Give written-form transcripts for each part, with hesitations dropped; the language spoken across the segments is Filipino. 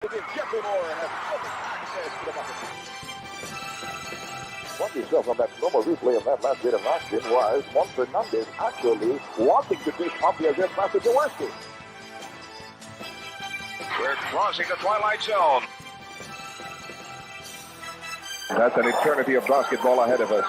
again. Jeffrey Moore has access to the bucket. Watch yourself on that slow-mo replay of that last bit of action was Juan Fernandez actually wanting to take off the against Master Jaworski. We're crossing the twilight zone. That's an eternity of basketball ahead of us.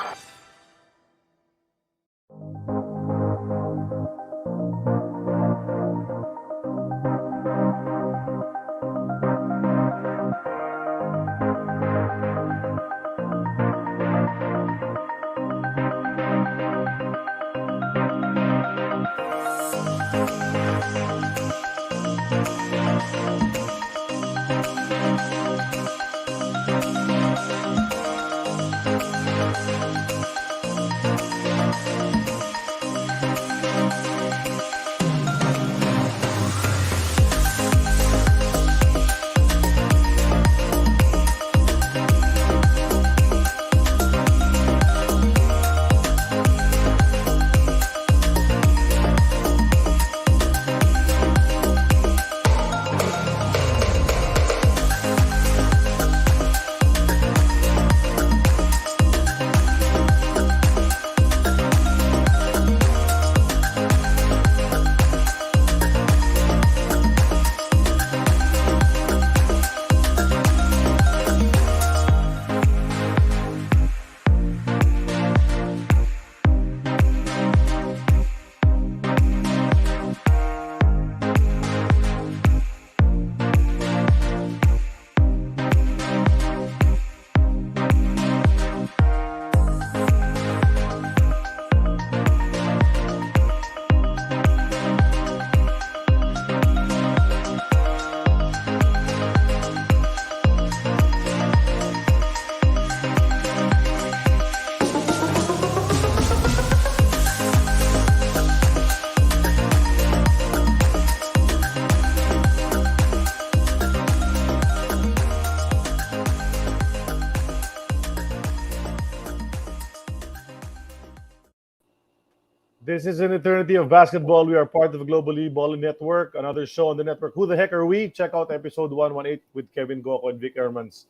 This is an eternity of basketball. We are part of the Globally Ballin Network, another show on the network. Who the heck are we? Check out episode 118 with Kevin Goko and Vic Ermans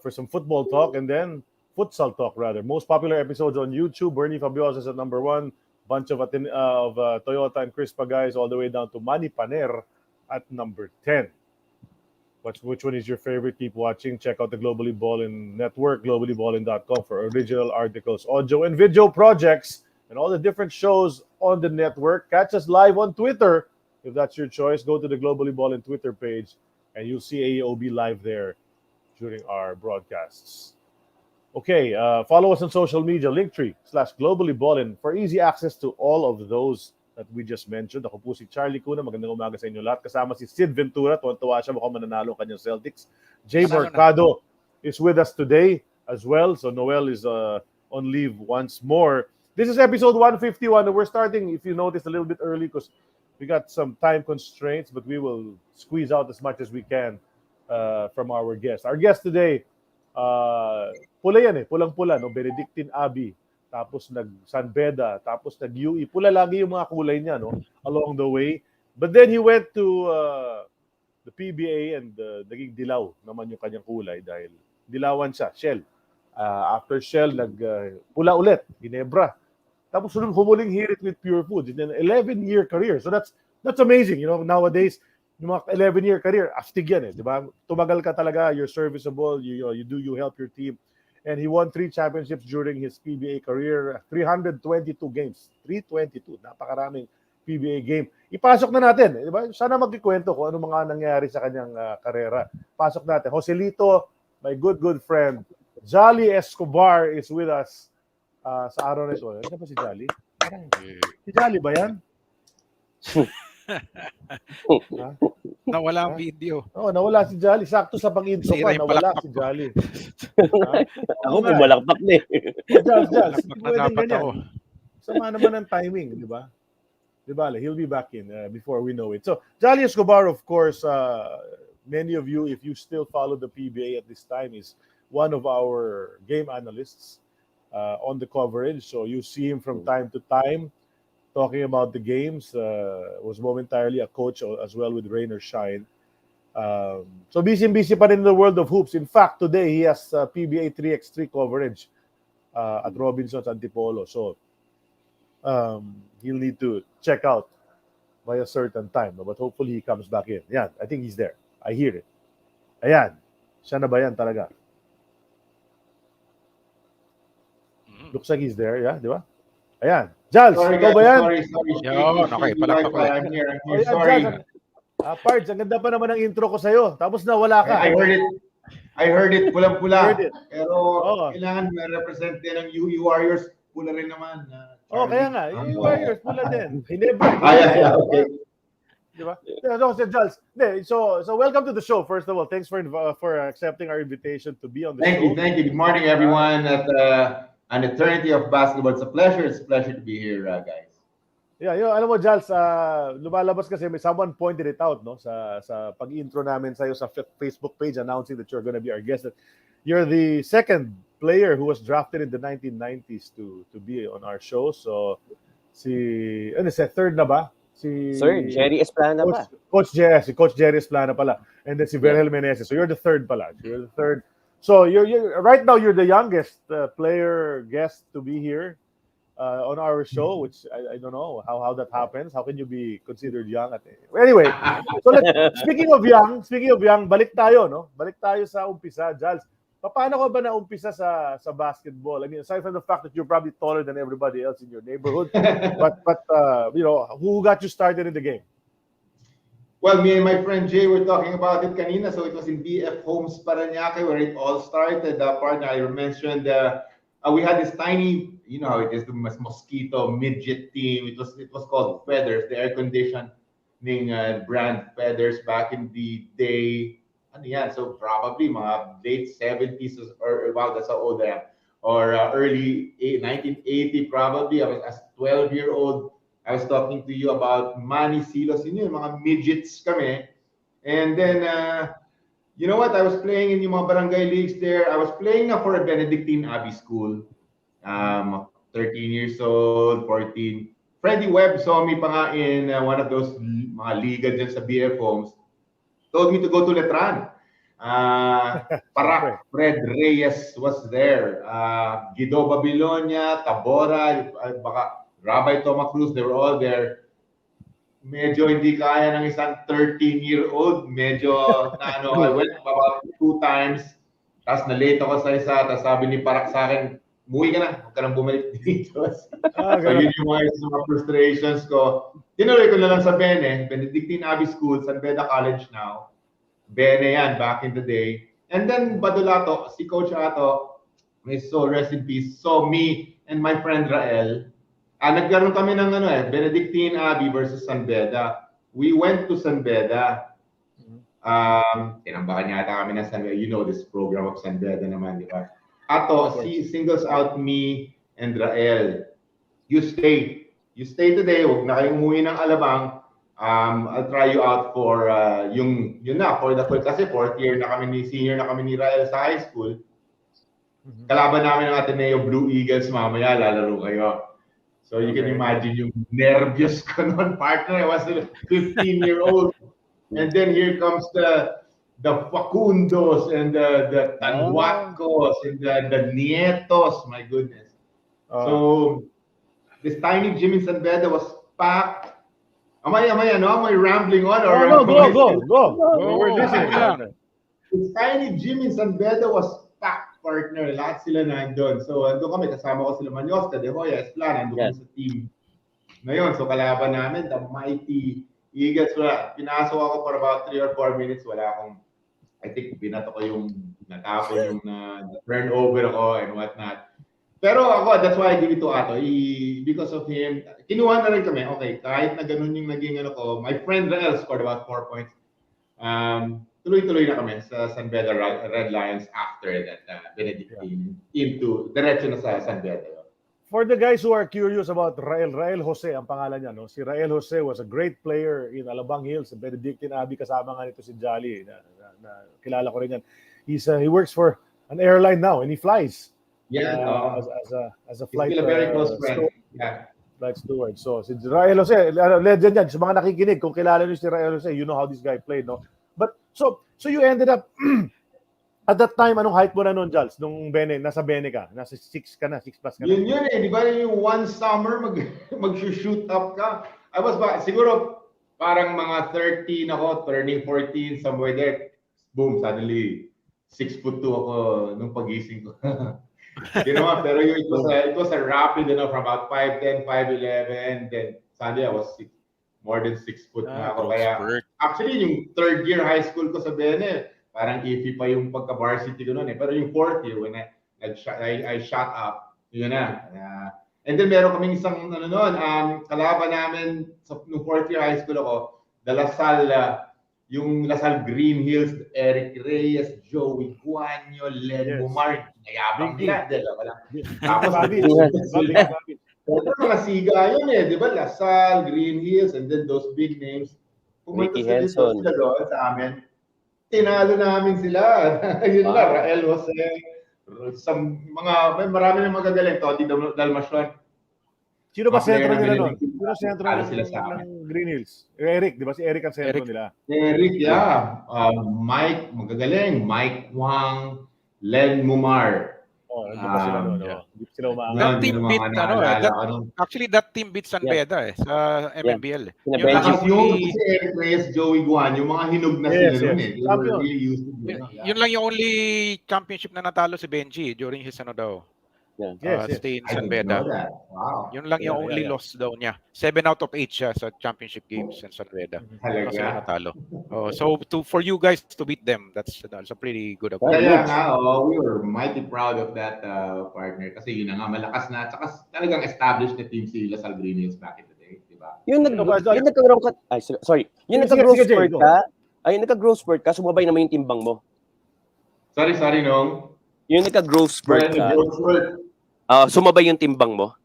for some football talk and then futsal talk, rather. Most popular episodes on YouTube. Bernie Fabiosa is at number 1. Bunch of Toyota and Crispa guys all the way down to Manny Paner at number 10. Which one is your favorite? Keep watching. Check out the Globally Ballin Network, globallyballin.com for original articles, audio, and video projects, and all the different shows on the network. Catch us live on Twitter. If that's your choice, go to the Globally Ballin Twitter page, and you'll see AEOB live there during our broadcasts. Okay, follow us on social media, Linktree/GloballyBallin for easy access to all of those that we just mentioned. Ako po si Charlie Cuna. Magandang umaga sa inyo lahat. Kasama si Sid Ventura. Tuwan-tuwa siya. Mukhang mananalo ang kanyang Celtics. Jay Mercado is with us today as well. So Noel is on leave once more. This is episode 151. And we're starting, if you notice, a little bit early because we got some time constraints, but we will squeeze out as much as we can from our guest. Our guest today, pula yan eh. Pulang-pula, no? Benedictine Abbey. Tapos nag-San Beda, tapos nag-UE. Pula lagi yung mga kulay niya, no? Along the way. But then he went to the PBA and naging dilaw naman yung kanyang kulay dahil dilawan siya, Shell. After Shell, pula ulit, Ginebra. Tapos humuling hirit with Pure Foods in an 11-year career. So that's amazing. You know, nowadays, yung mga 11-year career, astig yan eh, di ba? Tumagal ka talaga, you're serviceable, you help your team. And he won 3 championships during his PBA career, 322 games. 322, napakaraming PBA game. Ipasok na natin, di ba? Sana magkikwento kung ano mga nangyari sa kanyang karera. Pasok natin. Joselito, my good friend, Jolly Escobar is with us sa araw na ito. Ano pa si Jolly? Si Jolly ba yan? Nawala ang video. Oo, nawala si Jolly. Sakto sa pang-intro pa, nawala si Jolly. Ako pumalakpak na eh. Jolly, pwedeng ganyan. Sama naman ang timing, di ba? Di ba? He'll be back in before we know it. So, Jolly Escobar, of course, many of you, if you still follow the PBA at this time, is one of our game analysts on the coverage. So, you see him from time to time talking about the games, was momentarily a coach as well with Rain or Shine. So busy pa rin in the world of hoops. In fact, today he has PBA 3x3 coverage at Robinson's Antipolo. So he'll need to check out by a certain time. No? But hopefully he comes back in. Yan, I think he's there. I hear it. Ayan. Siya na ba yan talaga? Looks like he's there, yeah, di ba? Ayan. Jals, ikaw ba yan? Sorry. Okay, palakpak ko. I'm here. Ayan, Sorry. Jals. Pards, ang ganda pa naman ng intro ko sa'yo. Tapos na, wala ka. I heard it pulang-pula. Heard it. Pero kailangan represent din ng UU Warriors. Pula rin naman. Kaya nga. UU Warriors, pula din. Hinebra. Okay. Diba? No, Jals. So welcome to the show, first of all. Thanks for accepting our invitation to be on the show. Thank you. Good morning, everyone at an eternity of basketball. It's a pleasure to be here, guys. Yeah, alam mo, Jals, lumalabas kasi someone pointed it out, no, sa pag-intro namin sa'yo sa Facebook page announcing that you're going to be our guest. That you're the second player who was drafted in the 1990s to be on our show. So, third na ba? Sir, Jerry Esplana pa. Coach Jerry Esplana pala. And then si Vergel Meneses. So you're the third pala. You're the third. So you're right now you're the youngest player guest to be here on our show, which I don't know how that happens. How can you be considered young? Anyway, so speaking of young, balik tayo, no? Balik tayo sa umpisa, Jals. Paano ka ba naumpisa sa basketball? I mean, aside from the fact that you're probably taller than everybody else in your neighborhood, but who got you started in the game? Well, me and my friend Jay were talking about it kanina. So it was in BF Homes Paranaque where it all started. Partner, I mentioned we had this tiny, you know how it is, the mosquito midget team. It was called Feathers, the air conditioning brand Feathers back in the day. So probably mga late 70s or wow, that's how old I am. Or early 1980 probably. I was as 12-year-old. I was talking to you about Manny Silos, yun mga midgets kami. And then, you know what? I was playing in yung mga barangay leagues there. I was playing na for a Benedictine Abbey school. 13 years old, 14. Freddie Webb saw me pa nga in one of those mga liga dyan sa BF Homes. Told me to go to Letran. Fred Reyes was there. Guido Babilonia, Tabora, baka Rabbi Toma Cruz, they were all there. Medyo hindi kaya ng isang 13-year-old. Medyo, I went about 2 times. Tapos na-late ako sa isa. Tapos sabi ni Parak sa akin, umuwi ka na. Huwag ka nang bumalik dito. So yun yung mga frustrations ko. Tinuloy ko na lang sa Bene. Benedictine Abbey School, San Beda College now. Bene yan, back in the day. And then Badulato, si Coach Ato, may soul, rest in peace. So me and my friend Rael, nagkaroon kami ng Benedictine Abbey versus San Beda. We went to San Beda. Tinambakan yata kami ng San Beda. You know this program of San Beda naman, di ba? Ato, singles out me and Rael. You stay today. Huwag na kayong umuwi ng Alabang. I'll try you out for for the full, kasi senior na kami ni Rael sa high school. Kalaban namin ng Ateneo Blue Eagles mamaya, lalaro kayo. So you can imagine yung nervyos ko noon, partner. I was a 15-year-old. And then here comes the Facundos and the Tanhuacos and the Nietos. My goodness. So this tiny gym in San Beda was packed. Am I rambling on? Or Go. We're listening. This tiny gym in San Beda was packed, partner. Lahat sila nandun. So, ando kami, kasama ko sila Manyosta, De Hoya, Esplana, ando kami sa team. Ngayon, so kalaban namin, the mighty Eagles. Pinasok ako for about 3 or 4 minutes. Wala akong, I think, binato ko yung natapon yung turnover ako and whatnot. Pero ako, that's why I give it to Ato. Because of him, kinuha na rin kami. Okay, kahit na ganun yung naging ko, my friend Rael scored about 4 points. Tuloy-tuloy na kami sa San Beda Red Lions after that Benedictine into diretso na sa San Beda. For the guys who are curious about Rael Jose, ang pangalan niya, no? Si Rael Jose was a great player in Alabang Hills, Benedictine Abbey, kasama nga nito si Jolly, na kilala ko rin yan. He works for an airline now and he flies. Yeah, as a flight. He's still a very close friend. Flight steward. So si Rael Jose, legend yan. Sa mga nakikinig, kung kilala niyo si Rael Jose, you know how this guy played, no? But So you ended up at that time, anong height mo na noon, Jals? Nung nasa Bene ka? Nasa 6 ka na, 6 plus ka na? Yun eh, di ba yung one summer mag-shoot up ka? I was siguro parang mga 13 ako, turning 14, somewhere there. Boom, suddenly 6'2" ako nung pagising ko. You know, pero it was a rapid, from about 5'10", 5'11", then suddenly I was more than 6 foot na ako. Kaya actually yung third year high school ko sa Bene, parang iffy pa yung pagka-varsity ko noon eh. Pero yung fourth year, when I shot up, yun na. And then meron kaming isang, kalaban namin, nung fourth year high school ako, yung Lasal Green Hills, Eric Reyes, Joey Guanyo, Len Bumar, nayabang nila. Tapos, mga siga yun eh, di ba? Lasal, Green Hills, and then those big names. Pumunta sila doon sa amin. Tinalo namin sila. Yun lang, Rael Jose, marami ng magagaling. Toti Dalmacion. Sino ba sentro nila nun? Sino sentro ng Green Hills? Eric, di ba? Si Eric ang sentro nila. Eric, yeah. Mike, magagaling. Mike Wang, Len Mumar. Hindi pa sila nun. Hindi sila umaangat. That team beat, actually that team beat San Beda sa MMBL. Yung si Eric Reyes, Joey Guan, yung mga hinog na sila nun eh. Yun lang yung only championship na natalo si Benji during his stay in San Beda. Wow. Yun lang yung only loss daw niya. 7 out of 8 siya sa championship games in San Beda. Kasi natalo. So for you guys to beat them, that's a pretty good accomplishment. We were mighty proud of that partner kasi yun na nga malakas na at saka talagang established na team si Lasal Green Hills back in the day, di ba? Yung nagka-growth spurt ka, sumabay naman yung timbang mo. Sorry, Nong. Yung nagka-growth spurt ka. Sumabay yung timbang mo?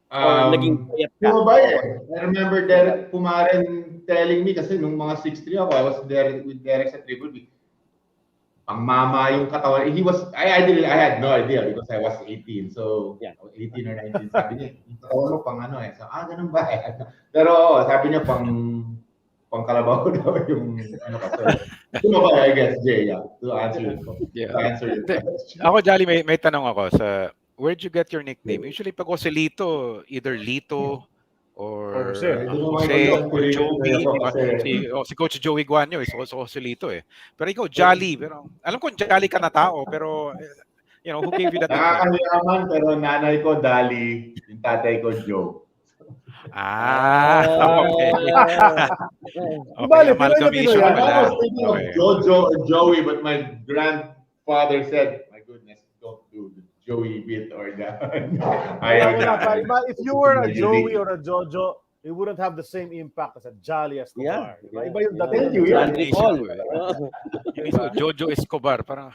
Or naging payat ka? Sumabay eh. I remember Derek Pumaren telling me kasi nung mga 6'3" ako, I was there with Derek sa Triple B. Ang mama yung katawan. I had no idea because I was 18. So, 18 or 19 sabi niya. Yung katawan mo pang ano eh. So, ganun ba eh. Pero sabi niya pang kalabaw daw yung I guess, Jay, to answer your question. Ako, Jolly, may tanong ako where'd you get your nickname? Usually pag Joselito, either Lito or Joey. Si Coach Joey Guanyo is also Joselito eh. Pero ikaw, Jolly. Pero alam ko Jolly ka na tao, pero who gave you that nickname? Nakakayaman, pero nanay ko Dali, yung tatay ko Joe. Okay. Amalgamation I was thinking of Jho Jho and Joey, but my grandfather said, "My goodness, don't do the Joey bit or that." If you were a Joey or a Jho Jho, it wouldn't have the same impact as a Jolly Escobar. Iba yung dating. Jho Jho Escobar, parang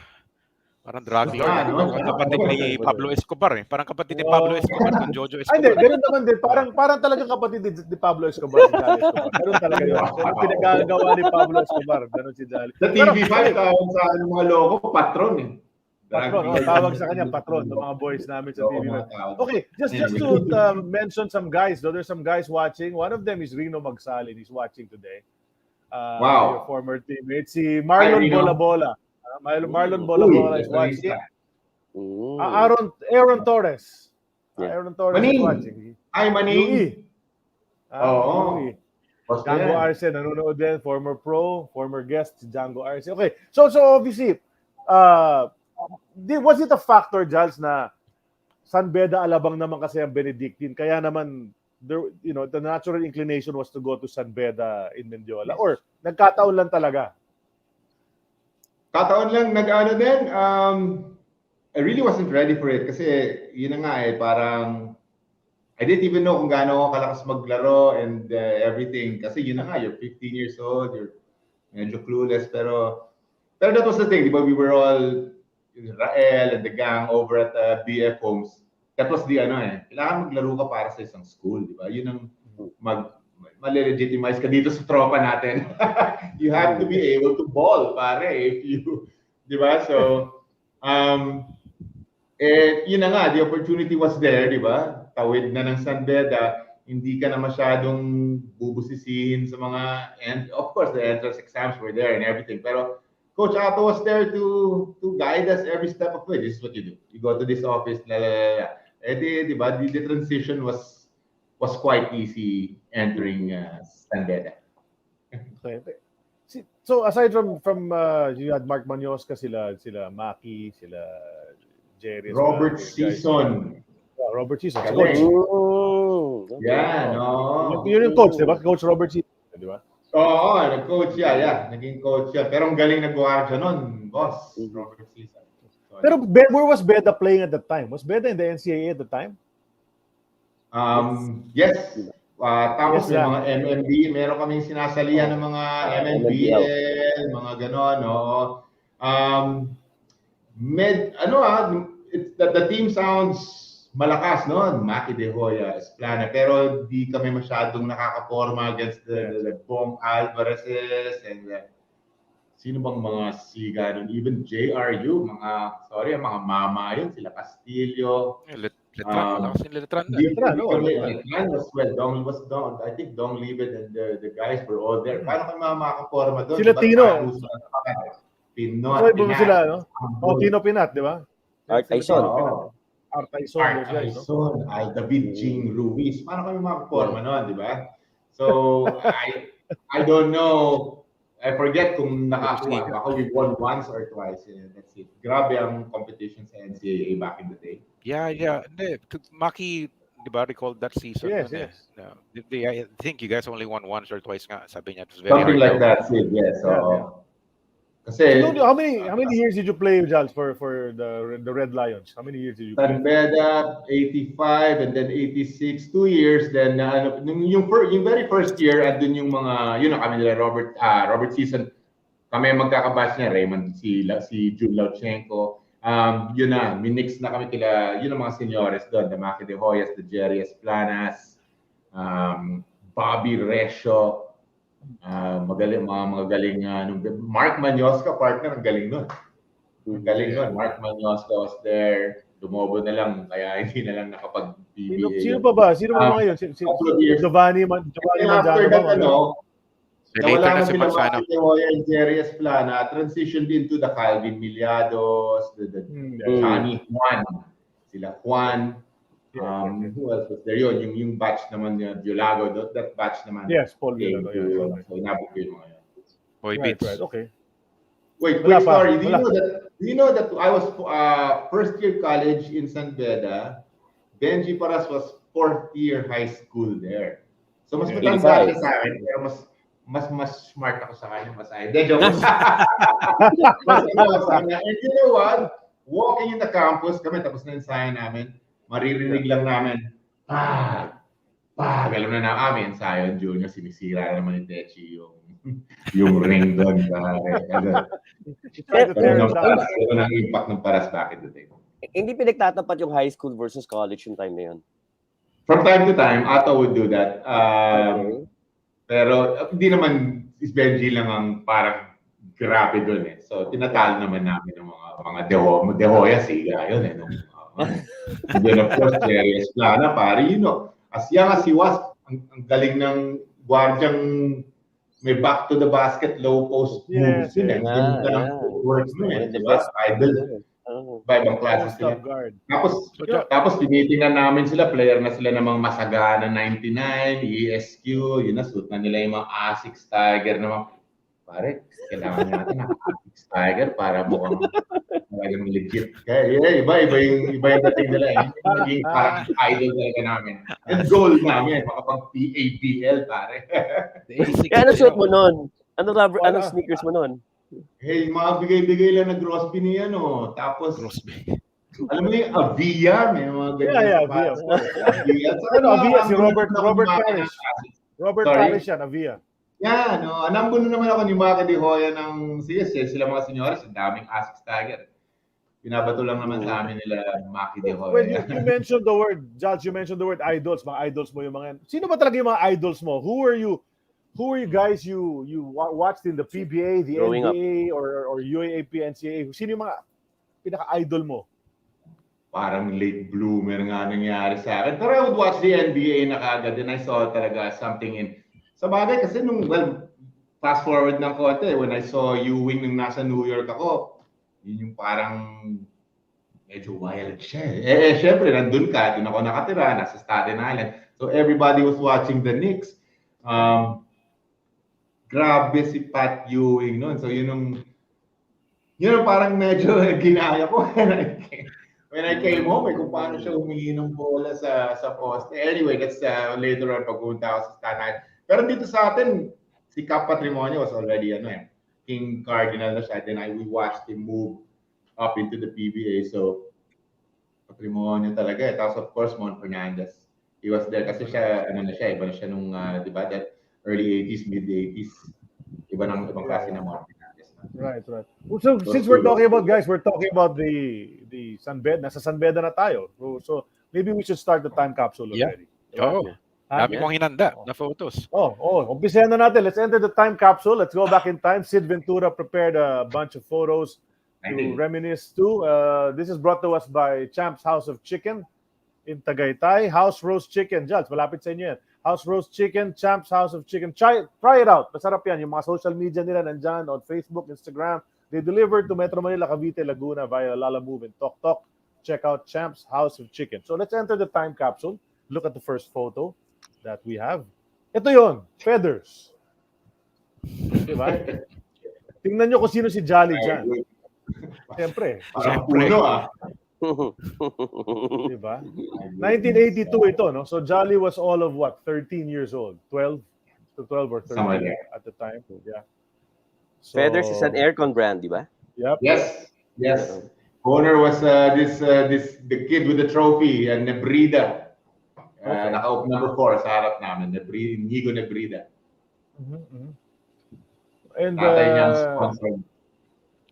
drug lord. Parang kapatid ni Pablo Escobar eh. Parang kapatid ni Pablo Escobar kung Jho Jho Escobar. Hindi, ganoon naman din. Parang talagang kapatid ni Pablo Escobar si Jolly Escobar. Ganoon talaga yun. Pero pinagagawa ni Pablo Escobar, ganoon si Jolly. Sa TV5, sa mga logo, patron eh. Patron, tawag sa kanya patron ng mga boys namin sa TV5. Okay, just to mention some guys. There's some guys watching. One of them is Rino Magsalin. He's watching today. Your former teammate. Si Marlon Bolabola. Marlon Bolabola is watching. Aaron Torres. Aaron Torres is watching. Maning. Django Arce, nanonood din. Former pro, former guest, si Django Arce. Okay, so obviously, was it a factor, Jals, na San Beda Alabang naman kasi ang Benedictine, kaya naman the natural inclination was to go to San Beda in Mendiola, or nagkataon lang talaga? Kataon lang, nag-ano din. I really wasn't ready for it kasi yun na nga eh, parang I didn't even know kung gaano ako kalakas maglaro and everything. Kasi yun na nga, you're 15 years old, you're medyo clueless. Pero that was the thing, di ba? We were all, Rael and the gang over at BF Homes. That was the kailangan maglaro ka para sa isang school, di ba? Yun ang mali-legitimize ka dito sa tropa natin. You have to be able to ball, pare, if you, di ba? So, yun na nga, the opportunity was there, di ba? Tawid na ng San Beda. hindi ka na masyadong bubusisihin sa mga, and of course the entrance exams were there and everything, pero Coach Otto was there to guide us every step of the way. This is what you do. You go to this office, la la la. Di ba? The transition was quite easy entering San Beda. Okay. So aside from you had Mark Manyosca, sila Maki, sila Jerry, Robert Season. Robert Season. Coach. Yeah, no. Yun yung coach, di ba? Coach Robert Season, di ba? Oo, nag-coach siya, yeah. Naging coach siya. Pero ang galing nag-guardia nun, boss. Robert Season. Pero where was Beda playing at that time? Was Beda in the NCAA at the time? Yes. Tapos Yes, yung mga MMB, meron kaming sinasalihan ng mga MMBL, mga gano'n, no. The team sounds malakas noon, Maki De Hoya, Esplana, pero di kami masyadong nakakaporma against the Bong Alvarezes and sino bang mga siga nun, even JRU, mga mama yun, sila Castillo. Letran was well. I think Dong Libet and the guys were all there. Paano kami makakaporma doon? Sila Tino. Pinot. Sila, no? Tino Pinat, di ba? Artaison. Artaison, David Jing Ruiz. Paano kami makaporma noon, di ba? So, I don't know. I forget kung nakakuha. Baka we won once or twice. That's it. Grabe ang competition sa NCAA back in the day. Yeah. Maki, di ba, recalled that season? Yes. I think you guys only won once or twice nga. Sabi niya, it was very Something hard. like that, Sid. Yes. Kasi, how many years did you play, Jals, for the Red Lions? How many years did you play? San Beda, 85 and then 86, 2 years. Then yung very first year, andun yung mga, yun na kami nila, Robert Season. Kami magkakabatch niya, Raymond, si Jun Lauchenko. Yun na, minix na kami kila, yun ang mga seniores doon, the Maki De Hoyas, the Jerry Esplanas, Bobby Resio, mga galing Mark Manyosca, partner, ang galing nun. Mark Manyosca was there. Dumobo na lang, kaya hindi na lang nakapag-PBA. Sino pa ba? Sino ba ngayon? Giovanni after that, nawala na kasi sila Maki De Hoya and Jerry Esplana, transition din to the Calvin Miliados, the Johnny Juan, sila Juan. Who else was there? Yung batch naman niya, Violago, that batch naman. Yes, Paul Violago. So, inabot ko yung mga yan. Right, okay. Wait, quick story. Do you know that I was first year college in San Beda? Benji Paras was 4th year high school there. So, mas matanda siya sa akin, pero mas smart ako sa kanya, mas ay. Joke. And you know what? Walking in the campus, kami tapos na ensayo namin, maririnig lang namin, alam na namin, ensayo, Junior, sinisira na naman ni Techi yung ring doon. Pero ang impact ng Paras back in the day. Hindi pinagtatapat yung high school versus college yung time na yun? From time to time, Ato would do that. Pero hindi naman is Benji lang ang parang grabe doon eh. So tinatalo naman namin ng mga De Hoya, siga yun eh. And then of course, Jerry Esplana, pari, as young as he was, ang galing ng guardiang may back to the basket, low post moves yun eh. Ganda ng footwork mo eh. Diba? Idol. Ibang classes sila. Tapos tinitingnan namin sila, player na sila namang masagana 99, ESQ, yun na, suit na nila yung mga Asics Tiger naman. Pare, kailangan natin ng Asics Tiger para mukhang talagang legit. Kaya iba yung dating nila eh. Naging parang idol talaga namin. And goal namin, makapag-PABL pare. Ano suot mo nun? Anong sneakers mo nun? Hey, mga bigay-bigay lang na Grosby niya, Tapos, alam mo yung Avia, may mga ganyan. Avia. Avia, si Robert Parrish. Robert Parrish yan, Avia. Yeah, anambuno naman ako ni Maki De Hoya ng CSS, sila mga seniors, ang daming Asics Tiger. Pinabato lang naman sa amin nila Maki De Hoya. When you mentioned the word, Judge, you mentioned the word idols, mga idols mo yung mga, sino ba talaga yung mga idols mo? Who are you guys you watched in the PBA, the NBA, or UAAP, NCAA? Sino yung mga pinaka-idol mo? parang late bloomer nga nangyari sa akin. Pero I would watch the NBA na kagad and I saw talaga something in... Sa bagay kasi fast forward ng konti, when I saw Ewing nung nasa New York ako, yun yung parang medyo wild siya eh. Syempre, nandun ka, dun ako nakatira, nasa Staten Island. So everybody was watching the Knicks. Grabe si Pat Ewing noon. So yun yung parang medyo ginaya ko when I came home, kung paano siya humingi ng bola sa poste. Anyway, that's later on pagpunta ako sa Staten Island. Pero dito sa atin, si Cap Patrimonio was already King Cardinal na siya. Then we watched him move up into the PBA. So, Patrimonio talaga eh. Tapos of course, Mon Fernandez. He was there kasi siya, iba na siya nung, di ba, that early 80s, mid-80s. Ibang klase na Mon Fernandez. Right. So since we're talking about the sunbed, nasa sunbeda na tayo. So maybe we should start the time capsule already. Dami mong hinanda na photos. Umpisahan na natin. Let's enter the time capsule. Let's go back in time. Sid Ventura prepared a bunch of photos to reminisce to. This is brought to us by Champ's House of Chicken in Tagaytay. House roast chicken. Jals, malapit sa inyo yan. House roast chicken, Champ's House of Chicken. Try it out. Masarap yan. Yung mga social media nila nandyan on Facebook, Instagram. They deliver to Metro Manila, Cavite, Laguna via Lala Move and Tok Tok. Check out Champ's House of Chicken. So let's enter the time capsule. Look at the first photo that we have. Ito yon, feathers. Diba? Tingnan nyo kung sino si Jolly dyan. Siyempre. Diba? 1982 ito, no? So Jolly was all of what? 13 years old. 12 or 13 at the time. Yeah. So, Feathers is an aircon brand, di ba? Yep. Yes. Owner was the kid with the trophy, Nebrida. Naka-up number 4 sa harap namin, Inigo Nebrida. And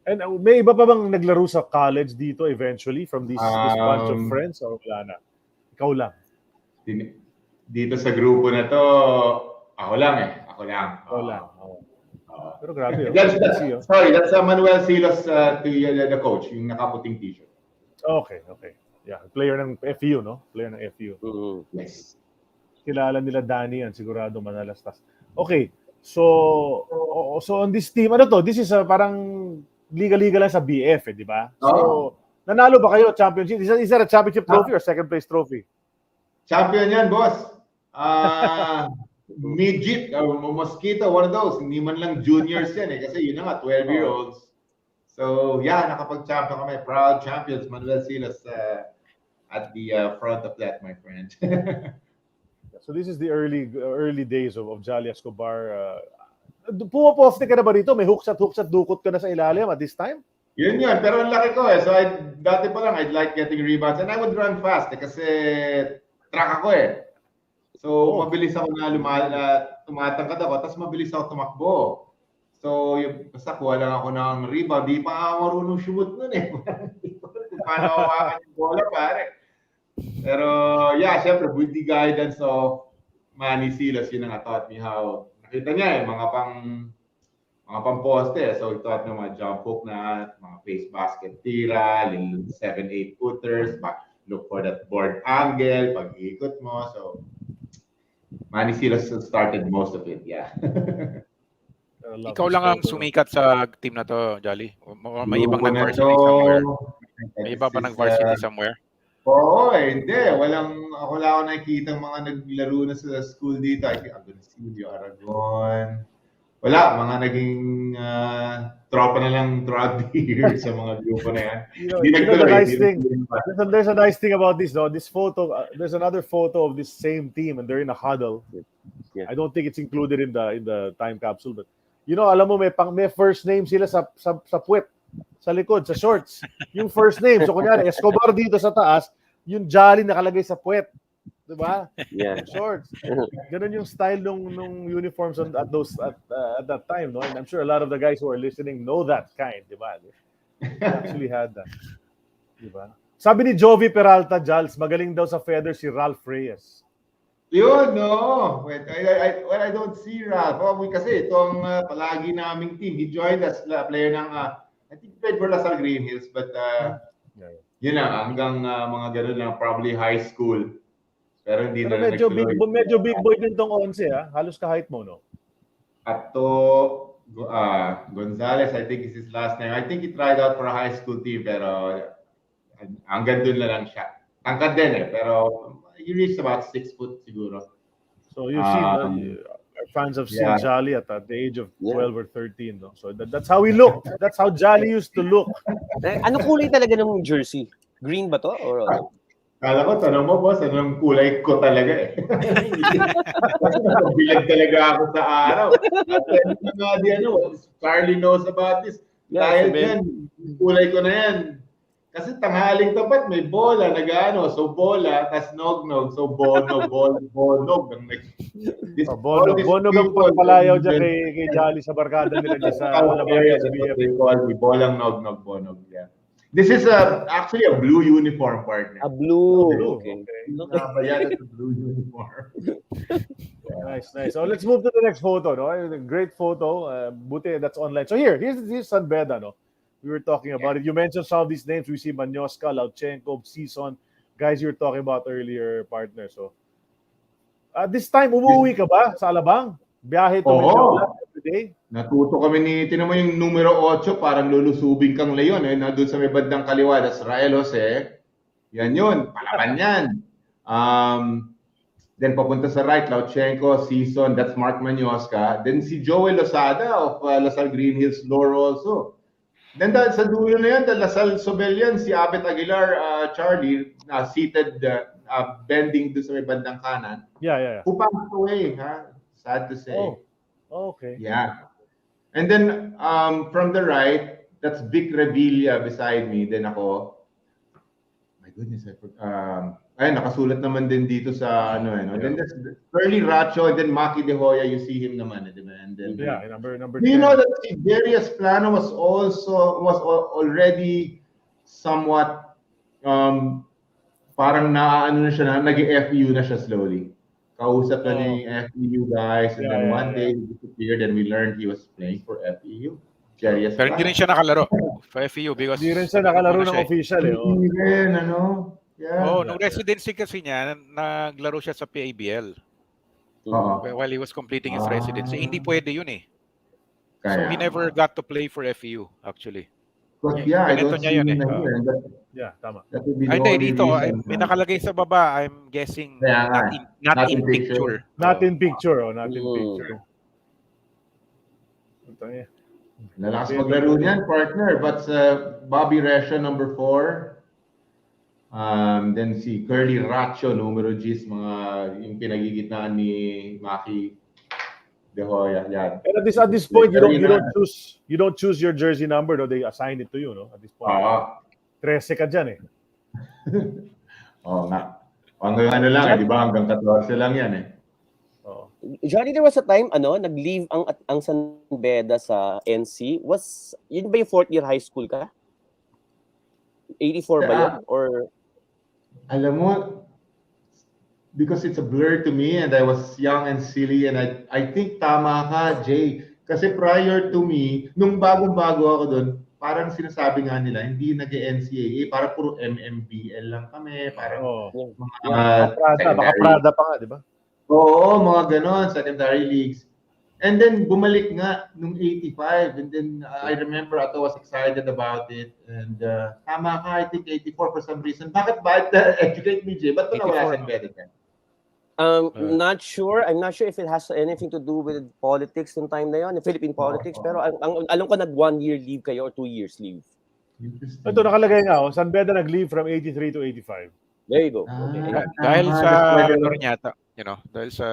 And may iba pa bang naglaro sa college dito eventually from this bunch of friends or wala na? Ikaw lang? Dito sa grupo na to, ako lang. Pero grabe. That's Manuel Silos, the coach, yung nakaputing t-shirt. Okay. Yeah, player ng FU, no? Player ng FU. Yes. Kilala nila Danny yan, sigurado manalastas. Okay. So on this team, this is parang liga-liga lang sa BF, di ba? So, nanalo ba kayo championship? Is that a championship trophy or second place trophy? Champion yan, boss. Midget, mosquito, one of those. Hindi man lang juniors yan kasi yun nga, 12-year-olds. So, yeah, nakapag-champion kami. Proud champions, Manuel Silas at the front of that, my friend. So, this is the early days of Jolly Escobar. Pumaposte ka na ba rito? May hooks at dukot ka na sa ilalim at this time? Yun. Pero ang laki ko So, dati pa lang, I'd like getting rebounds. And I would run fast kasi track ako So, mabilis ako na tumatangkad ako. Tapos mabilis ako tumakbo. So, basta kuha lang ako ng rebound. Di pa ako marunong shoot nun Paano hawakan yung bola, pare. Pero, yeah, syempre, with the guidance of Manny Silas, yun ang taught me how... Nakita niya mga pang poste. So he taught me mga jump hook na, mga face basket tira, little 7-8 footers, look for that board angle, pag-ikot mo. So Manny Silas started most of it, yeah. Ikaw lang ang sumikat sa team na to, Jolly? May ibang nag-varsity somewhere? May iba pa nag-varsity somewhere? Oo, hindi. Ako lang ako nakikita mga naglaro na sa school dito. Agoncillo, Aragon. Wala, mga naging tropa na lang throughout the years sa mga grupo na yan. There's a nice thing about this, though. This photo, there's another photo of this same team and they're in a huddle. I don't think it's included in the time capsule, but alam mo may first name sila sa puwet. Sa likod, sa shorts. Yung first name. So, kunyari, Escobar dito sa taas, yung Jolly nakalagay sa puwet. Diba? Yeah. Shorts. Ganun yung style nung uniforms at that time, no? And I'm sure a lot of the guys who are listening know that kind, diba? They actually had that. Diba? Sabi ni Jovi Peralta, Jals, magaling daw sa feather si Ralph Reyes. Yun, no. Wait, I don't see Ralph. Kasi ito ang palagi naming team. He joined as player ng I think he played for Lasal Green Hills, but Yun lang, hanggang mga ganun lang, probably high school. Pero hindi Pero na medyo big boy din tong 11, ah. Halos ka-height mo, no? Ato Gonzalez, I think is his last name. I think he tried out for a high school team, pero hanggang dun lang siya. Tangkad din pero he reached about 6 foot siguro. So you've seen, fans have seen Jolly at the age of 12 or 13, no? So that's how he looked. That's how Jolly used to look. Ano kulay talaga ng jersey? Green ba to? Or Kala ko, tanong mo, boss, anong kulay ko talaga eh. Kasi napabilag talaga ako sa araw. At Charlie knows about this. Dahil dyan, kulay ko na yan. Kasi tanghaling tapat, may bola, nag-ano. So bola, tas nog-nog. So bonog. Bonog ang pagpalayaw dyan kay Jolly sa barkada nila dyan sa Alabang SBF. Bolang nog-nog, bonog. Yeah. This is actually a blue uniform, partner. A blue. Okay. It's a blue uniform. Nice. So let's move to the next photo. No, great photo. Buti that's online. So here's San Beda. No, we were talking about it. You mentioned some of these names. We see Manyoska, Lauchenko, Season, guys you were talking about earlier, partner. So this time umuwi ka ba sa Alabang? Biyahe to Medyo every day. Natuto kami tinan mo yung numero 8, parang lulusubing kang leon na doon sa may bandang kaliwa, that's Rael Jose. Yan yun, palaban yan. Then papunta sa right, Lauchenko, Season, that's Mark Manyoska. Then si Joel Losada of Lasal Green Hills Lore also. Then sa dulo na yan, Lasal Sobelian, si Abet Aguilar, Charlie, seated, bending doon sa may bandang kanan. Yeah. Who passed away, sad to say. Oh, okay. Yeah. And then from the right, that's Vic Revilla beside me. Then ako, my goodness, nakasulat naman din dito sa Then that's Curly Racho, and then Maki De Hoya, you see him naman, di ba? And then number 10. Do you know that si Darius Plano was already somewhat parang na siya, nag-FEU na siya slowly. Kausap na niya yung FEU guys, and then one day he disappeared and we learned he was playing for FEU. Pero hindi rin siya nakalaro for FEU because hindi rin siya nakalaro ng official Hindi rin, nung residency kasi niya, naglaro siya sa PABL. While he was completing his residency. Hindi pwede yun eh. So he never got to play for FEU actually. But I don't see him here. Tama. Hindi, dito, may nakalagay sa baba, I'm guessing, not in picture. Not in picture. Lalakas maglaro niyan, partner. But Bobby Resha, number 4. Then si Curly Racho, numero 10, yung pinagigitnaan ni Maki De Hoya. Yeah. And at this point, you don't choose your jersey number, no? They assign it to you, no? At this point. 13 ka dyan eh. Nga. Hanggang lang, di ba? Hanggang 14 lang yan eh. Johnny, there was a time, nag-leave ang San Beda sa NC. Yun ba yung 4th year high school ka? 84 ba yun? Or alam mo, because it's a blur to me and I was young and silly and I think tama ka, Jay. Kasi prior to me, nung bagong-bago ako doon, parang sinasabi nga nila, hindi nag-NCAA, parang puro MMBL lang kami, parang baka Prada pa nga, di ba? Oo, mga ganon, secondary leagues. And then bumalik nga nung 85 and then I remember Ato was excited about it and tama ka, I think 84 for some reason. Bakit ba? Educate me, Jay. Ba't ba nawala sa embedded yan? Not sure. I'm not sure if it has anything to do with politics yung time na yun, Philippine politics. Pero alam ko nag 1 year leave kayo or 2 years leave. Ito nakalagay nga, San Beda nag-leave from 83 to 85. There you go. Dahil sa dahil sa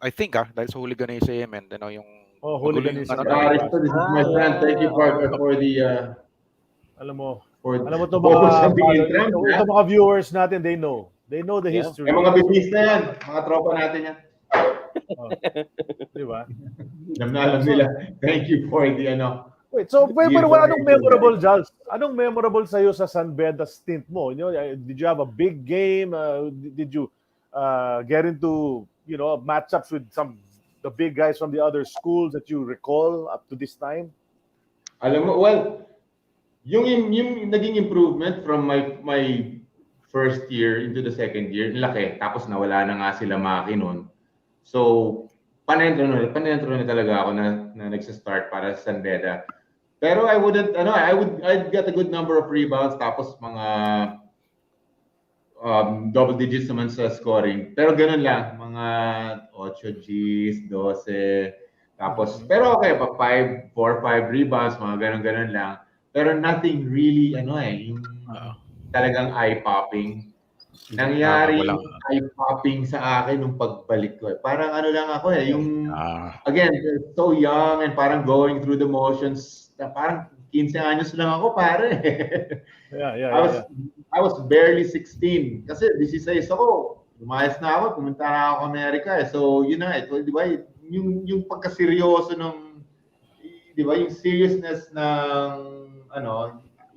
I think dahil sa hooliganism and yung hooliganism. This is my friend. Thank you for the alam mo to mga viewers natin, they know the history. Yung mga bibis na yan, mga tropa natin yan. Di ba? Alam nila. Thank you for the Wait, so pero anong memorable, Jals? Anong memorable sa'yo sa San Beda stint mo? Did you have a big game? Did you get into matchups with the big guys from the other schools that you recall up to this time? Alam mo, well, yung naging improvement from my first year into the second year, laki. Tapos nawala na nga sila Maki nun. So, panentro na talaga ako na nagsa-start para sa San Beda. Pero I'd get a good number of rebounds, tapos mga double digits naman sa scoring. Pero ganun lang, mga 8 Gs, 12. Tapos, pero okay, 4 or 5 rebounds, mga ganun lang. Pero nothing really, yung talagang eye-popping. Nangyari yung eye-popping sa akin nung pagbalik ko. Parang lang ako yung, again, so young and parang going through the motions. Parang 15 anyos lang ako, pare. I was barely 16. Kasi 16 ako. Lumayas na ako, pumunta na ako Amerika. So, yun na, di ba, yung pagkaseryoso ng, di ba, yung seriousness ng,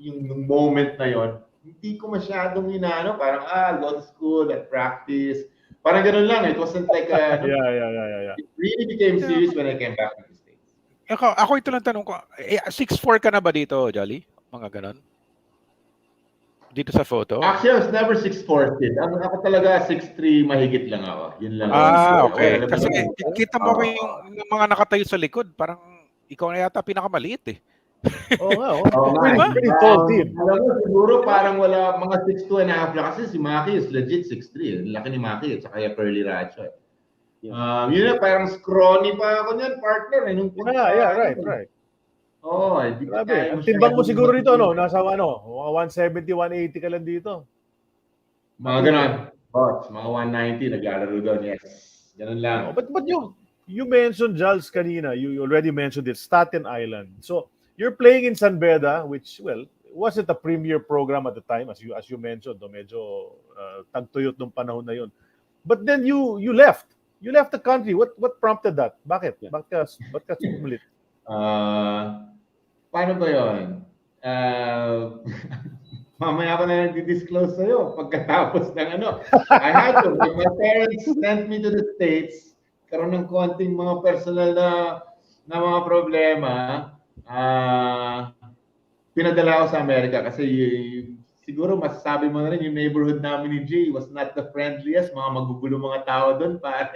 yung moment na yon, hindi ko masyadong parang, go to school and practice. Parang ganun lang. It wasn't like It really became serious when I came back to the States. Ako ito lang tanong ko, 6'4" ka na ba dito, Jolly? Mga ganun? Dito sa photo? Actually, I was never 6'4", kid. Ako talaga 6'3", mahigit lang ako. Yun lang. Okay. Kasi kita mo ko yung mga nakatayo sa likod, parang ikaw na yata pinakamaliit eh. Oo nga. Pretty tall team. Alam mo, siguro parang wala mga 6'2" and a half lang. Kasi si Maki is legit 6'3". Laki ni Maki at saka yung Pearly Racho. Yun na, parang scrawny pa ako niyan, partner. Right. Grabe. Ang timbang mo siguro dito, nasa mga 170, 180 ka lang dito. Mga ganon. Mga 190, naglalaro doon, yes. Ganun lang. But you mentioned, Jals, kanina, you already mentioned it, Staten Island. So, you're playing in San Beda, which, well, wasn't a premier program at the time, as you mentioned, medyo tagtuyot nung panahon na yun. But then you left. You left the country. What prompted that? Bakit? Bakit ka sumulit? Paano ba yun? Mamaya ako na nag-disclose sa'yo pagkatapos ng I had to. My parents sent me to the States. Karoon ng konting mga personal na mga problema. Pinadala ako sa Amerika kasi siguro masasabi mo na rin yung neighborhood namin ni Jay was not the friendliest. Mga magugulo mga tao doon, pare.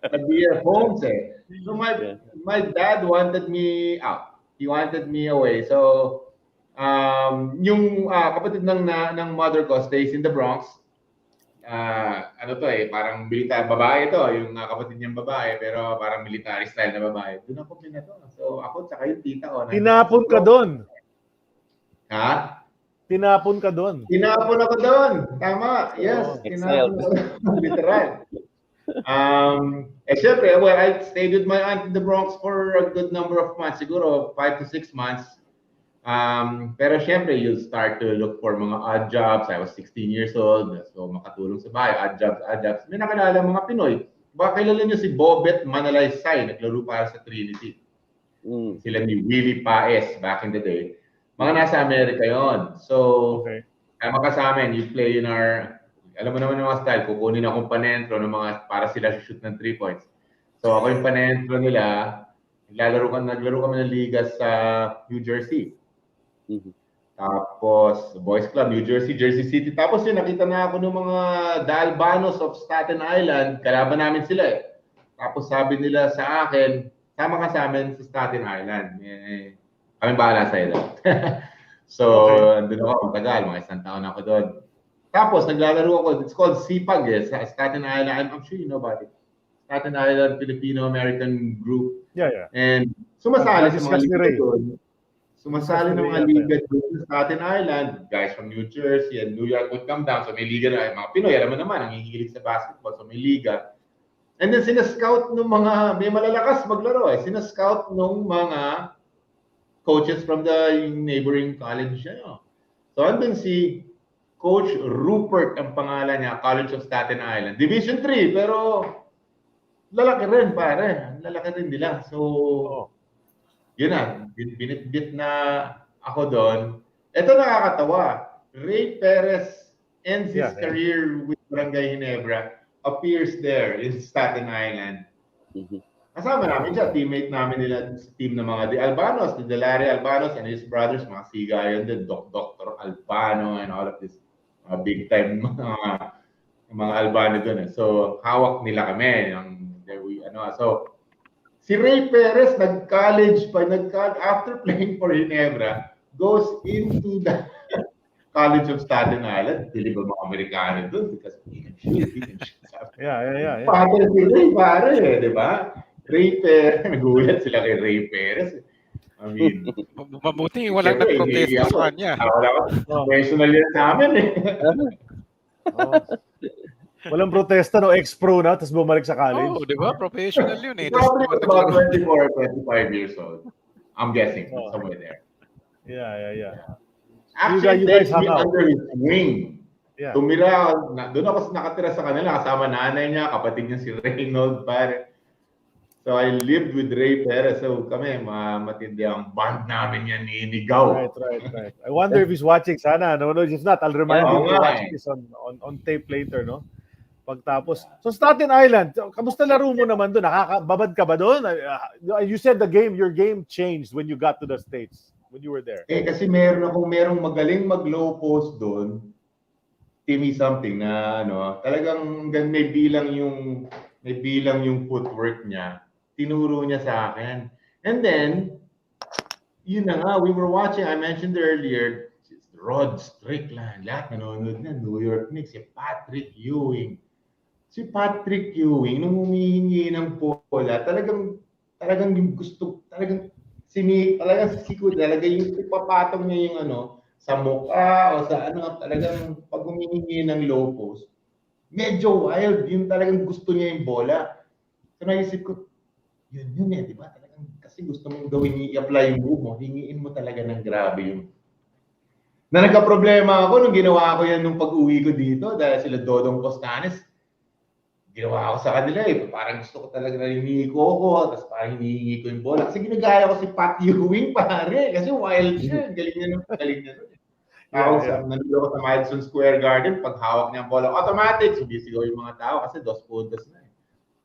Sa BF Homes eh. So my dad wanted me out. He wanted me away. So yung kapatid ng mother ko stays in the Bronx. Parang military babae ito, yung kapatid niyang babae, pero parang military style na babae. Doon ako pinato. So ako tsaka yung tita ko. Tinapon ka doon. Ha? Tinapon ka doon. Tinapon ako doon. Tama. Yes. Tinapon ako. Literal. Syempre, well, I stayed with my aunt in the Bronx for a good number of months. Siguro 5 to 6 months. Pero syempre, you start to look for mga odd jobs. I was 16 years old. So makatulong sa bahay. Odd jobs. May nakilala mga Pinoy. Baka kilala nyo si Bobet Manalaysay. Naglaro para sa Trinity. Sila ni Willie Paes back in the day. Mga nasa Amerika yon. So, kama ka sa amin, you play in our, alam mo naman yung mga style, kukunin akong panentro ng mga, para sila shoot ng 3 points. So, ako yung panentro nila, naglaro kami ng liga sa New Jersey. Tapos, Boys Club, New Jersey, Jersey City. Tapos yun, nakita na ako ng mga Dalbanos of Staten Island. Kalaban namin sila eh. Tapos sabi nila sa akin, sama ka sa amin sa Staten Island. Kami bahala sa ila. So, doon ako tagal, mga 1 taon ako doon. Tapos, naglalaro ako, it's called CPAG sa Staten Island. I'm sure you know about it. Staten Island Filipino-American Group. Yeah. And sumasali sa mga liga doon. Sumasali ng mga liga doon sa Staten Island. Guys from New Jersey and New York would come down. So, may liga na, mga Pinoy, alam mo naman, ang hihilig sa basketball. So, may liga. And then, sinascout ng mga, may malalakas maglaro eh. Sinascout ng mga coaches from the neighboring college. So, andun si Coach Rupert ang pangalan niya, College of Staten Island. Division 3, pero lalaki rin, pare. Lalaki rin nila. So, yun na. Binitbit na ako doon. Ito nakakatawa. Ray Perez ends his career with Barangay Ginebra, appears there in Staten Island. Kasama namin siya, teammate namin nila sa team ng mga De Albanos, the Delare Albanos and his brothers, mga sigayan din, Dr. Albano and all of this, big time mga Albano doon. So, hawak nila kami. So, si Ray Perez, nag-college pa, after playing for Ginebra, goes into the College of Staten Island. Dili ba mga Amerikano doon? Because he can shoot. Yeah. Pare si Ray, pare, di ba? Ray Perez, nagulat sila kay Ray Perez. I mean, mabuti walang nagprotesta sa kanya. Professional yan sa amin eh. Walang protesta, no? Ex-pro na, tapos bumalik sa college. Di ba? Professional yun eh. Probably about 24 or 25 years old. I'm guessing, somewhere there. Yeah. Actually, you guys hung out under his wing. Yeah. Tumira, doon ako nakatira sa kanila, kasama nanay niya, kapatid niya si Reynold, pare. So I lived with Ray Perez. So kami, matindi ang band namin yan ni Gaw. Right. I wonder if he's watching. Sana, no? If not, I'll remind him to watch this on tape later, no? Pagtapos. So Staten Island, kamusta laro mo naman doon? Nakakababad ka ba doon? You said your game changed when you got to the States, when you were there. Kasi merong magaling mag-low post doon. Timmy something na talagang may bilang yung footwork niya. Tinuro niya sa akin. And then, yun na nga, we were watching, I mentioned earlier, Rod Strickland, lahat nanonood na, New York Knicks, si Patrick Ewing. Si Patrick Ewing, nung humihingi ng bola, talagang yung gusto, talagang sisikod, talagang yung ipapatong niya yung sa mukha o sa talagang pag humihingi ng low post, medyo wild, yung talagang gusto niya yung bola. So naisip ko, yun di ba? Talagang kasi gusto mong gawin, i-apply yung move mo, hingiin mo talaga ng grabe yung. Na nagka-problema ako nung ginawa ko yan nung pag-uwi ko dito dahil sila Dodong Costanes. Ginawa ako sa kanila eh. Parang gusto ko talaga na hinihingi ko, tapos parang hinihingi ko yung bola. Kasi ginagaya ko si Pat Ewing, pare. Kasi wild siya. Galing na. Nandito ko sa Madison Square Garden, pag hawak niya ang bola, automatic, sumisigaw yung mga tao kasi 2 puntos na eh.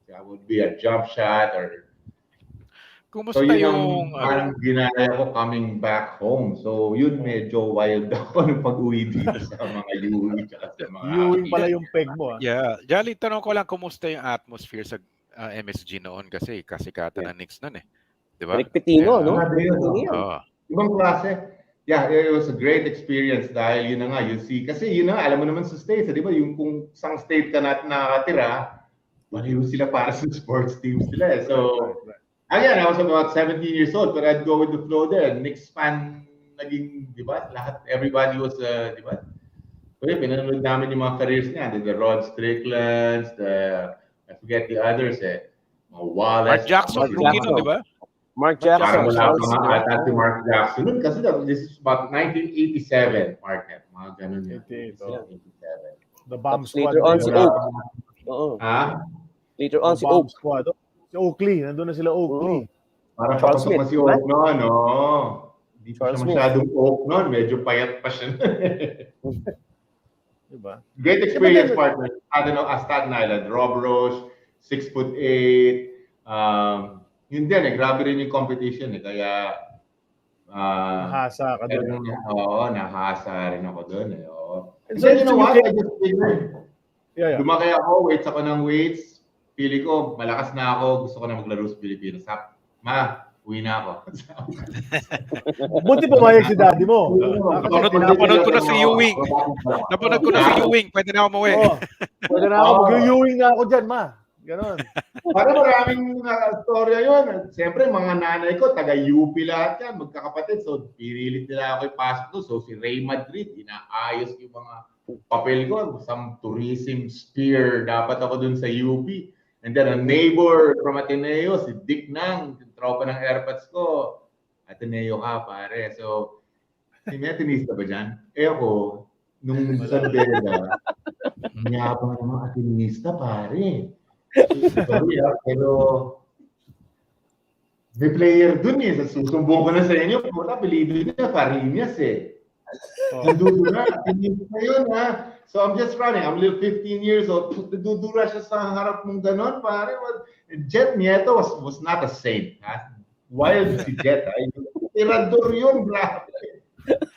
That would be a jump shot or. Kumusta So yun yung parang ginaya ko coming back home. So yun medyo wild ako nung pag-uwi dito sa mga Ewing at sa mga Ewing pala yung peg mo. Yeah. Jolly, tanong ko lang, kumusta yung atmosphere sa MSG noon kasi kasikatan ng Knicks noon eh. Di ba? Rick Pitino, no? Ibang klase. Yeah, it was a great experience dahil yun na nga, you see. Kasi yun na nga, alam mo naman sa States, di ba? Yung kung isang state ka natin nakatira, baliw sila para sa sports teams nila eh. So, again, I was about 17 years old, but I'd go with the flow there. Knicks fan naging, di ba? Lahat, everybody was, di ba? Pero pinanood namin yung mga careers niya. The Rod Stricklands, I forget the others eh. Mga Wallace. Mark Jackson, rookie nun, di ba? Mark Jackson. Parang wala pa mga ata si Mark Jackson nun kasi this is about 1987, Market. Mga ganun yun. 87. The bomb squad. Later on si Oak. Later on si Oak. Squad. Si Oakley, nandun na sila Oakley. Parang papasok na si Oak noon, Hindi pa siya masyadong Oak noon, medyo payat pa siya. Diba? Great experience, partner. Staten Island, Rob Roche, 6'8". Yun din grabe rin yung competition kaya nahasa ka doon. Oo, nahasa rin ako doon And So, then, you know what? I just figured. Yeah. Lumaki ako, weights ako ng weights. Pili ko, malakas na ako, gusto ko na maglaro sa Pilipinas. Uwi na ako. Buti pumayag si daddy mo. Napanood ko na si Ewing. Pwede na ako umuwi. Pwede na ako. Mag-Ewing na ako dyan, ma. Ganon. Para maraming storya yun. Siyempre, mga nanay ko, taga-UP lahat yan, magkakapatid. So, pinilit nila ako ipasok doon. So, si Ray Madrid, inaayos yung mga papel ko. Some tourism spear. Dapat ako doon sa UP. And then, a neighbor from Ateneo, si Dick Nang, tropa ng airpods ko. Ateneo ka, pare. So, may atenista ba dyan? Ako, nung sa Beda, niyabang ng mga atenista, pare. Sorry, pero may player dun susumbong ko na sa inyo, pula, apelido niya, Farinas Nandudo na, atenista yun So I'm just running. I'm little 15 years old. Dudura siya sa harap mong ganon, pare. Jet Nieto was not a saint. Ha? Wild si Jet. Tirador yun, grabe.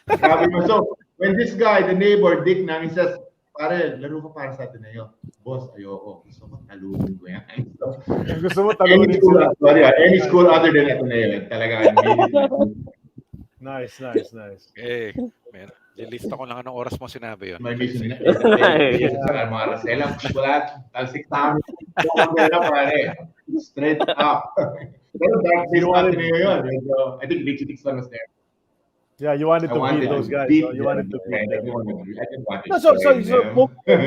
Grabe mo. So, when this guy, the neighbor, Dick namin says, pare, laro ka para sa atin na yun. Boss, ayoko. Gusto ko talunin ko yan. So, gusto mo talunin sila? Sorry, any school other than Ateneo. Talaga, Nice. Eh, man. Lilista ko lang anong oras mo sinabi yun. May mission na. Mga Rosella, wala. Talsik sa amin. Pare. Straight up. Pero dark days Ateneo yun. I think Richie Dixon was there. Yeah, you wanted to beat those guys. You wanted to beat them. No, so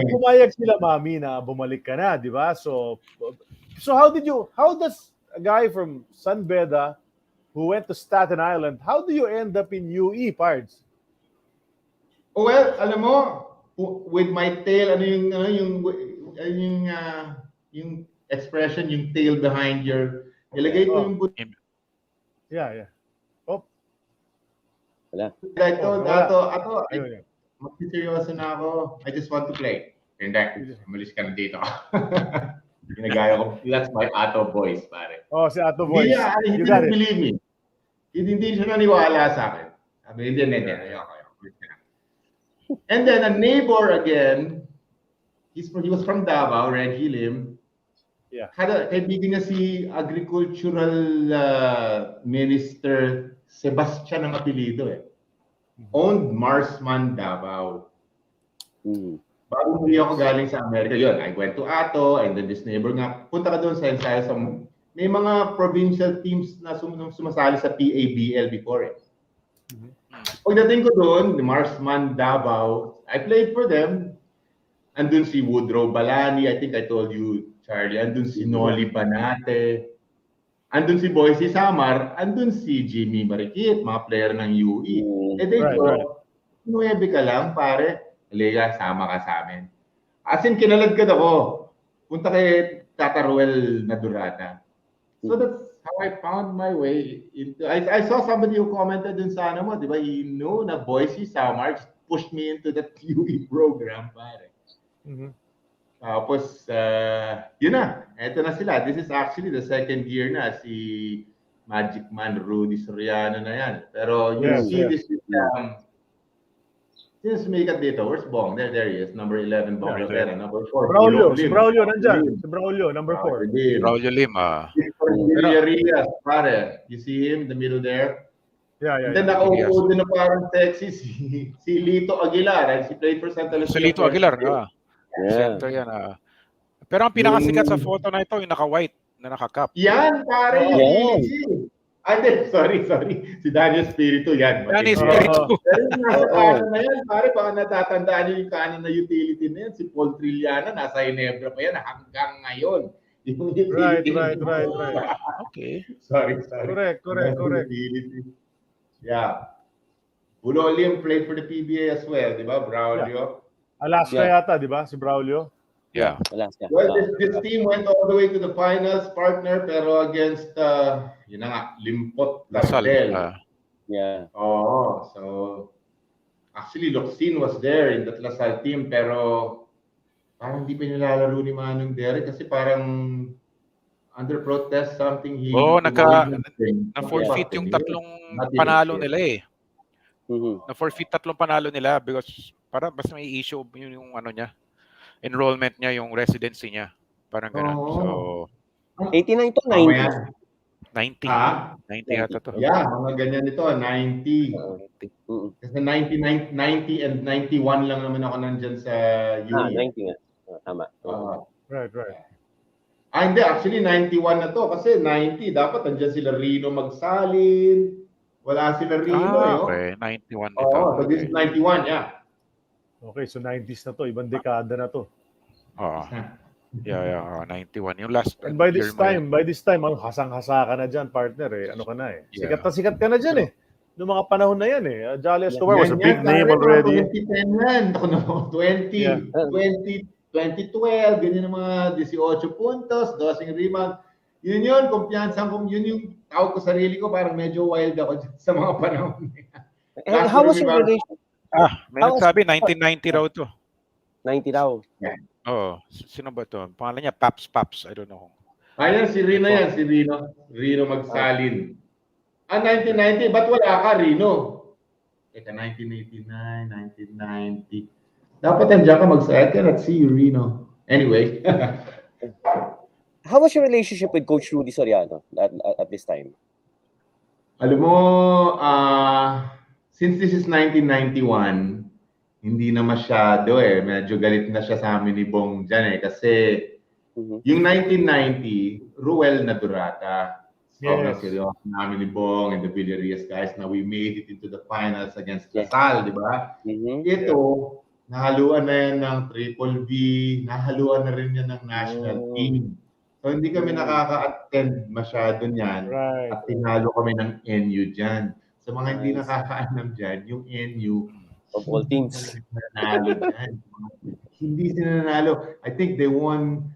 pumayag sila, Mami, na bumalik ka na, di ba? So how does a guy from San Beda who went to Staten Island, how do you end up in UE, Pards? Well, alam mo, with my tail, yung expression, yung tail behind your, ilagay ko yung Yeah. I told Ato, magsiseryoso na ako. I just want to play. And then, umalis ka na dito. Ginagaya ko. That's my Ato voice, pare. Oh, si Ato voice. Yeah, he didn't believe me. Hindi siya naniwala sa akin. Sabi, hindi. Ayoko. And then, a neighbor again, he was from Davao, Red Hilim. Yeah. Kaibigan niya si Agricultural Minister Sebastian ang apelido eh. Owned Marsman Davao. Bago muli ako galing sa Amerika, yun, I went to Ato, and then this neighbor nga, punta ka doon sa ensayo sa, may mga provincial teams na sumasali sa PABL before eh. Pagdating ko doon, the Marsman Davao, I played for them. Andun si Woodrow Ballani, I think I told you, Charlie, andun si Noli Banate, andun si Boise Samar, andun si Jimmy Marikit, mga player ng UE. Dito, 9 ka lang, pare. Liga, sama ka sa amin. As in, kinaladkad ako. Punta kay Tata Ruel na Durata. So that's how I found my way into. I saw somebody who commented dun sa mo, di ba? He knew na Boise Samar pushed me into that UE program, pare. Tapos, yun na. Eto na sila. This is actually the second year na si Magic Man Rudy Soriano na yan. Pero you see this is since Mikat dito, where's Bong? There he is. Number 11, Bong Rivera. Number 4, si Braulio, nandyan. Si Braulio, number 4. Braulio Lim, Rias, pare. You see him in the middle there? Yeah. And then nakaupo din na parang sexy si Lito Aguilar. And he played for Santa Lucia. Si Lito Aguilar, Yeah. Center yan. Pero ang pinakasikat sa photo na ito, yung naka-white, na naka-cap. Yan, pare. Sorry. Si Daniel Espiritu, yan. Daniel Espiritu. Pero yung nasa kanan na yan, pare, baka natatandaan nyo yung kanan na utility na yan. Si Paul Trilliana, nasa Ginebra pa yan hanggang ngayon. Right. Okay. Sorry. Correct. Yeah. Bulo Lim played for the PBA as well, di ba? Braulio. Alaska yata, di ba? Si Braulio. Yeah. Alaska. Well, this team went all the way to the finals, partner, pero against, yun na nga, Limpot, Lasal. Yeah. Oh, so actually, Locsin was there in that Lasal team, pero parang hindi pa nilalaro ni Manong Derek kasi parang under protest something. Na-forfeit yung tatlong panalo nila eh. Na-forfeit tatlong panalo nila because para basta may issue yung ano niya. Enrollment niya, yung residency niya. Parang gano'n. So, 89 to 90. 90 yata to. Yeah, mga ganyan ito, 90. Kasi 90 and 91 lang naman ako nandyan sa UE. 90 nga. Tama. Right. Hindi, actually 91 na to kasi 90. Dapat nandyan sila Rino Magsalin. Wala sila Rino. Okay, 91 ito. So this is 91, yeah. Okay, so 90s na to. Ibang dekada na to. Yeah, 91. Yung last. And by this time, hasang-hasa ka na dyan, partner eh. Ano ka na eh. Sikat ka na dyan eh. Noong mga panahon na yan eh. Jolly Escobar was a big name already. 2012, ganyan ang mga 18 puntos, 12 rebound. Yun, kumpiyansa ko. Yun yung tawag ko sarili ko, parang medyo wild ako sa mga panahon. And how was your relation? May nagsabi, 1990 raw to. 90 raw. Oh, sino ba to? Pangalan niya Paps. I don't know. Ayan, si Rino yan. Si Rino. Rino Magsalin. 1990. Ba't wala ka, Rino? Teka, 1989, 1990. Dapat nandiyan ka mag-sa. I cannot see you, Rino. Anyway. How was your relationship with Coach Rudy Soriano at this time? Alam mo, since this is 1991, hindi na masyado Medyo galit na siya sa amin ni Bong dyan Kasi yung 1990, Ruel na Durata. Sobrang seryoso namin ni Bong and the Villarreal guys na we made it into the finals against Lasal, di ba? Ito, nahaluan na yan ng Triple B, nahaluan na rin yan ng national team. So hindi kami nakaka-attend masyado niyan at tinalo kami ng NU dyan. Sa mga hindi nakaka-anam dyan, yung NU, of all teams, nanalo dyan. Hindi sila nanalo. I think they won.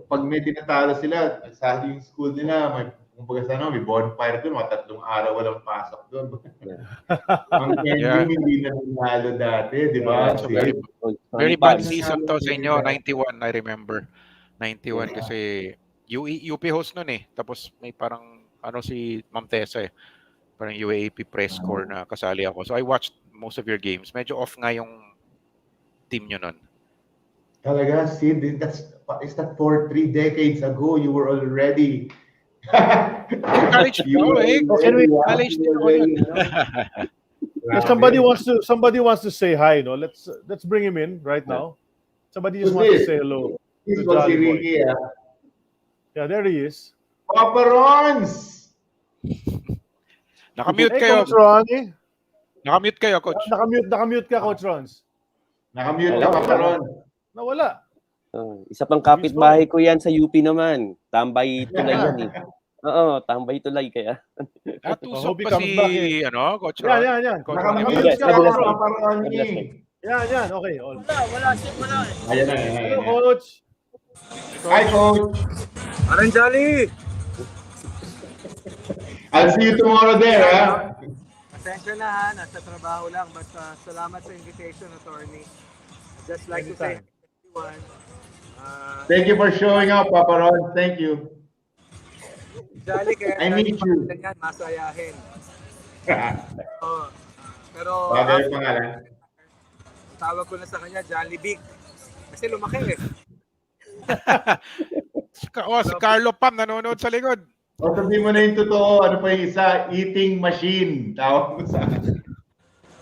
Pag may tinatalo sila, sa yung school nila, kumbaga may bonfire doon, mga 3 araw walang pasok doon. Ang NU hindi na nanalo dati, di ba? Very bad season to sa inyo, 91, I remember. 91 kasi UP host nun Tapos may parang si Ma'am Tessa parang UAAP press corps na kasali ako. So I watched most of your games. Medyo off nga yung team nyo nun. Talaga, Sid, is that for 3 decades ago you were already college college somebody wants to say hi, no? Let's bring him in right now. Somebody just wants to say hello. He's si Ricky, Yeah, there he is. Papa Rons! Nakamute kayo. Coach Ronnie. Nakamute kayo, Coach. Nakamute ka, Coach Rons. Nakamute ka, Papa Ron. Nawala. Isa pang kapitbahay ko yan sa UP naman. Tambay tulay yan Oo, tambay tulay kaya. Tusok pa si, Coach Ron. Yan. Nakamute ka, Papa Ronnie. Yan. Okay. Wala. Ayan na. Hello, Coach. Hi, Coach. Parang Jolly! I'll see you tomorrow there, ha? Pasensya na nasa trabaho lang. Basta salamat sa invitation, attorney. Just like to say, everyone. Thank you for showing up, Papa Ron. Thank you. Jolly, kaya I need you. Yan, masayahin. Pero, Bagay yung pangalan. tawag ko na sa kanya, Jolly Big. Kasi lumaki Si Carlo Pam nanonood sa likod. Sabihin mo na yung totoo. Ano pa yung isa? Eating machine. Tawag mo sa akin.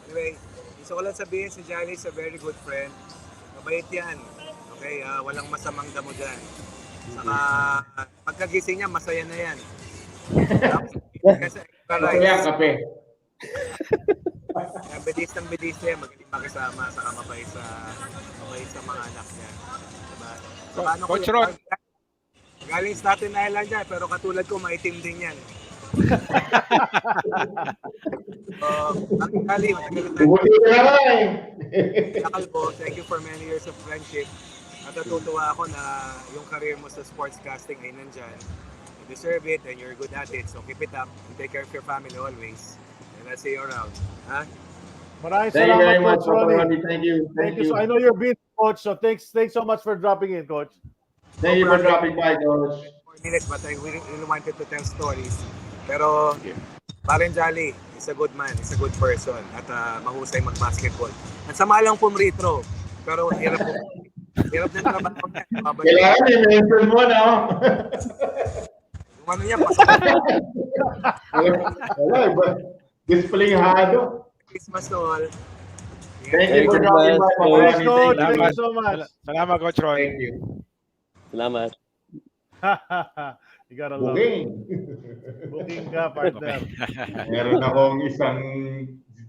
Anyway, gusto ko lang sabihin si Jolly is a very good friend. Mabait yan. Okay, walang masamang damo dyan. Saka, pagkagising niya, masaya na yan. Kasi, Kape. Bilis niya, magaling makisama, saka mabait sa mga anak niya. Diba? So, Coach Ron. Galing Staten Island yan, pero katulad ko, maitim din yan. Kali, matagal na tayo. Thank you for many years of friendship. At natutuwa ako na yung career mo sa sportscasting ay nandyan. You deserve it and you're good at it. So keep it up and take care of your family always. And I'll see you around. Ha? Maraming Thank you very salamat, much, Coach Ronnie. Thank you. Thank you. So I know you're busy, Coach. So thanks so much for dropping in, Coach. Thank you for dropping by, Coach. 4 minutes, but I really wanted to tell stories. Pero, Ballin Jolly is a good man, is a good person, at mahusay mag-basketball. At sama lang pumritro, pero hirap din trabaho niya. Kailangan i-mention mo, no? Yung ano niya, pasok. Wala, iba. Displayhado. Christmas all. Thank you for dropping by, Thanks, Coach. Thank Thank you so much. Salamat, Coach Ron. Thank you. Salamat. You gotta love it. Booking. Booking ka, partner. Meron akong isang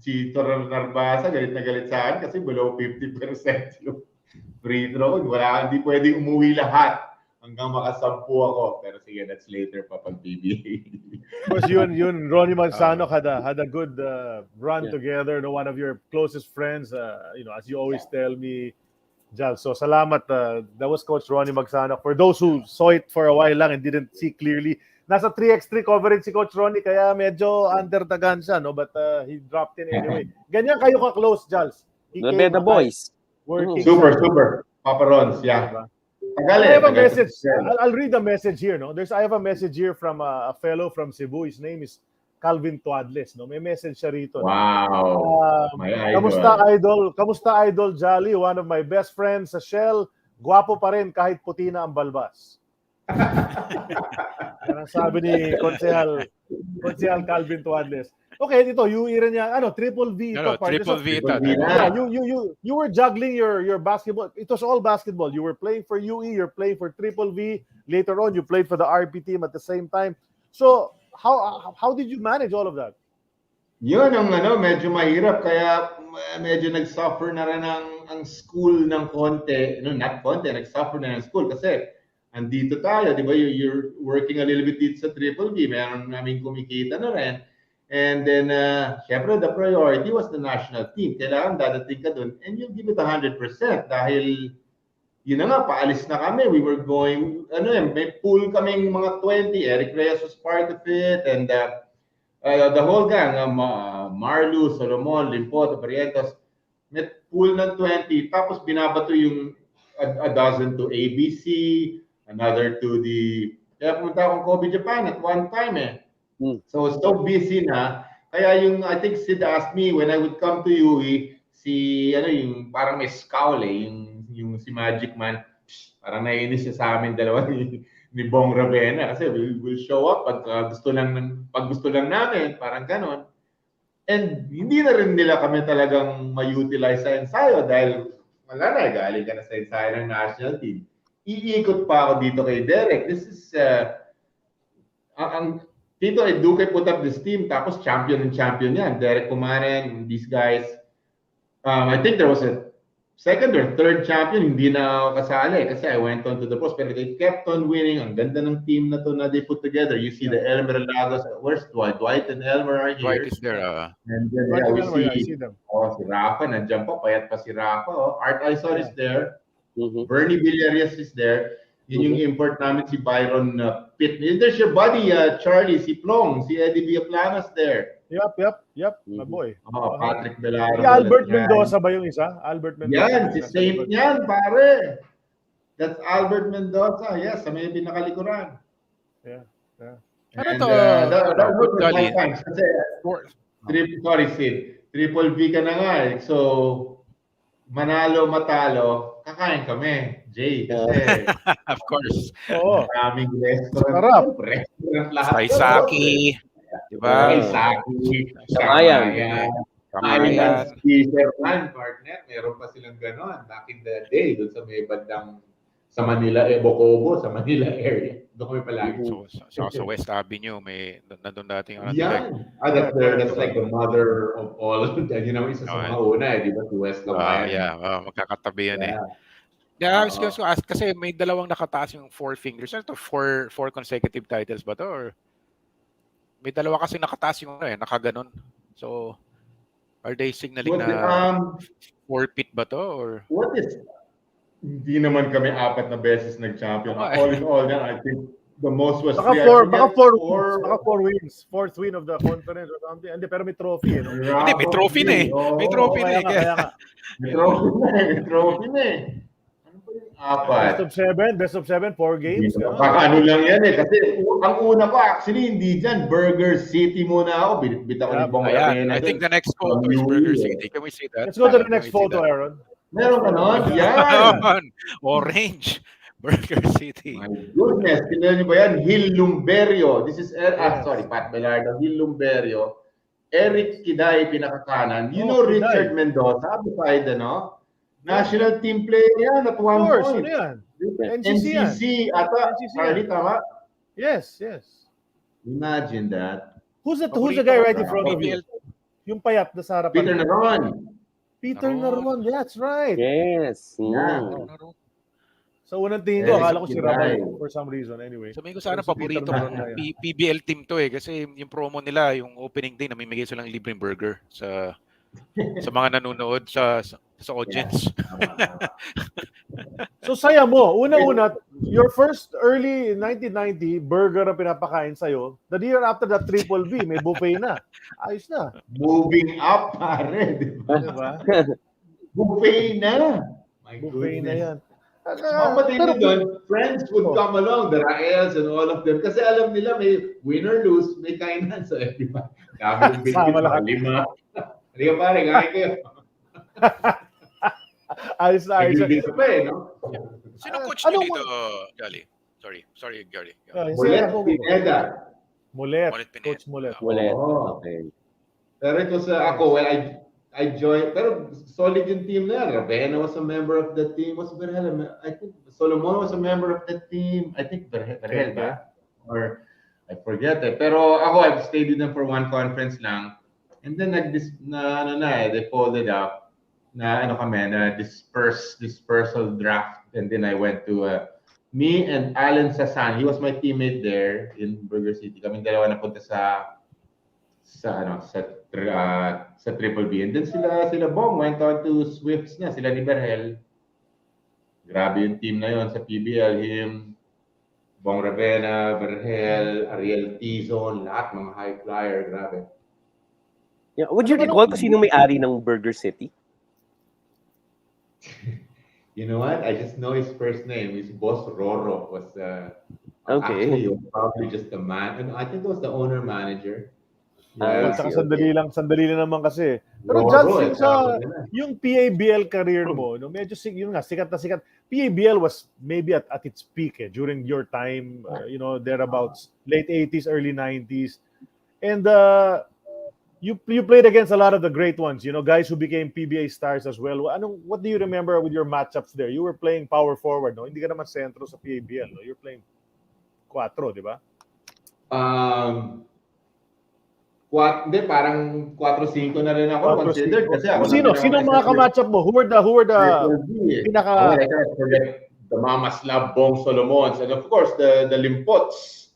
Chito Narbasa, galit na galit sa akin kasi below 50% yung free throw. Hindi pwedeng umuwi lahat hanggang makasampu ako. Pero sige, that's later pa pag PBA. Of course, yun, Ronnie Manzano had a good run together. No, one of your closest friends, as you always tell me, Jal. So salamat. That was Coach Ronnie Manzano. For those who saw it for a while lang and didn't see clearly, nasa 3x3 coverage si Coach Ronnie, kaya medyo under the gun siya, no? But he dropped in anyway. Ganyan kayo ka-close, Jals. They're the boys. Working. Super. Papa Rons, yeah. I have a message. I'll read the message here. No, I have a message here from a fellow from Cebu. His name is Calvin Tuadles. No, may message siya rito. Wow. My idol. Kamusta idol Jolly? One of my best friends sa Shell. Gwapo pa rin kahit puti na ang balbas. Yan ang sabi ni Konsehal Calvin Tuadles. Okay, ito, UE rin niya, triple V. Triple V. You were juggling your basketball. It was all basketball. You were playing for UE, you're playing for triple V. Later on, you played for the RP team at the same time. So, how did you manage all of that? Yun ang medyo mahirap. Kaya medyo nag-suffer na rin ang school ng konti. Not konti, nag-suffer na ng school. Kasi andito tayo, di ba? You're working a little bit dito sa triple V. Meron namin kumikita na rin. And then, syempre, the priority was the national team. Kailangan dadating ka dun and you'll give it 100% dahil, yun na nga, paalis na kami. We were going, may pool kaming mga 20. Eric Reyes was part of it. And the whole gang, Marlu, Solomon, Limpo, Barrientos, may pool ng 20. Tapos binabato yung a dozen to ABC, another to the... Kaya pumunta akong Kobe Japan at one time So busy na. Kaya I think Sid asked me when I would come to UE, yung parang may scowl yung si Magic Man, parang naiinis siya sa amin dalawa ni Bong Ravena kasi we'll show up pag gusto lang namin, parang ganon. And hindi na rin nila kami talagang ma-utilize sa ensayo dahil wala na, galing ka na sa ensayo ng national team. Iikot pa ako dito kay Derek. This is Tito Eduque put up this team, tapos champion yan. Derek Kumaren, these guys. I think there was a second or third champion, hindi na ako kasali kasi I went on to the pros. Pero they kept on winning. Ang ganda ng team na to na they put together. You see the Elmer Lagos. Where's Dwight? Dwight and Elmer are here. Dwight is there. And then we see them. Si Rafa, nandiyan pa. Payat pa si Rafa. Art Aizor is there. Bernie Villarias is there. Yun yung import namin si Byron Pitt. There's your buddy, Charlie, si Plong, si Eddie Villaplanas there. Yep, my boy. Patrick Belaro. Si Albert Mendoza ba yung isa? Albert Mendoza. Yan, si Saint yan, pare. That's Albert Mendoza. Yes, sa may pinakalikuran. Yeah. Ano to? That was my times. Kasi, sorry, Sid. Triple V ka na nga eh. So, manalo, matalo, kakain kami. Jay, kasi of course. Maraming restaurant. Sarap. Restaurant lahat. Saisaki. Diba? Saisaki. Kamayan. Fisherman, partner. Meron pa silang ganon. Back in the day, doon sa may bandang sa Manila, Bocobo, sa Manila area. Doon kami palagi. So, sa West Avenue, may nandun dating yan. That's like the mother of all. Yun naman isa sa mga una, di ba? Si West Lamayan. Magkakatabi yan Yeah, I was going to ask kasi may dalawang nakataas yung 4 fingers. Ano to? Four consecutive titles ba to? Or may dalawa kasi nakataas yung nakaganon. So, are they signaling na 4-pit ba to? Or what is... Hindi naman kami 4 na beses nag-champion. All in all, I think the most was... Baka 4 wins. 4th win of the conference or something. Hindi, pero may trophy. Hindi, may trophy na eh. May trophy na eh. May trophy na eh. Best of 7, 4 games. Baka ano lang yan eh. Kasi ang una ko actually hindi dyan. Burger City muna ako. Bit ako ni Bong Ravena. I think the next photo is Burger City. Can we see that? Let's go to the next photo, Aaron. Meron ka nun? Yan! Orange. Burger City. My goodness. Tingnan niyo ba yan? Hill Lumberio. This is, Pat Belardo. Hill Lumberio. Eric Kiday, pinakakanan. You know Richard Mendoza? Beside, national team player yan at one point. NCC ata. Charlie, tama? Yes. Imagine that. Who's the guy right in front of you? Yung payat na sa harapan. Peter Naron. That's right. Yes. So unang tingin ko, akala ko si Ramon for some reason. Anyway. Sabihin ko sana paborito ko PBL team to kasi yung promo nila, yung opening day, namimigay silang libreng burger sa mga nanonood sa audience. So saya mo, una-una, your first early 1990 burger ang pinapakain sa'yo. The year after that triple V, may buffet na. Ayos na. Moving up, pare. Diba? Buffet na. My Buffet na goodness. yan. Ang matindi doon, friends would come along, the Raels and all of them. Kasi alam nila may win or lose, may kainan. So everybody, kami yung Sama biscuit, lahat. 5. Hindi ka pare, kain kayo. Ayos na, ayos na. Nagbibisa pa eh, no? Sino coach nyo dito, Jolly? Sorry, Jolly. Mulet, Pineda. Mulet. Mulet Pineda. Coach Mulet. Mulet. Oo. Okay. Pero ito sa ako, well, I joined, pero solid yung team na yan. Ravena was a member of the team. Was Berhel? I think Solomon was a member of the team. I think Berhel ba? Or I forget it. Pero ako, I've stayed with them for one conference lang. And then they folded up na dispersal draft. And then I went to me and Alan Sasan. He was my teammate there in Burger City. Kaming dalawa napunta sa Triple B. And then sila Bong went on to Swifts na, sila ni Berhel. Grabe yung team na yon sa PBL. Him, Bong Ravena, Berhel, Ariel Tizon, lahat mga high flyer, grabe. Yeah, would you recall kung sino may-ari ng Burger City? You know what? I just know his first name. His boss Roro was actually probably just the man. And I think it was the owner manager. Saka sandali lang naman kasi. Pero John, yung PABL career mo, no, medyo yun nga, sikat na sikat. PABL was maybe at its peak during your time, thereabouts, late 80s, early 90s. And you played against a lot of the great ones, guys who became PBA stars as well. What do you remember with your matchups there? You were playing power forward, no? Hindi ka naman sentro sa PABL, no? You're playing 4, di ba? Hindi, parang 4-5 na rin ako considered kasi ako Sino mga ka-matchup mo? Who were the pinaka I forget the Mama Slab, Bong Solomons, and of course the Limpots.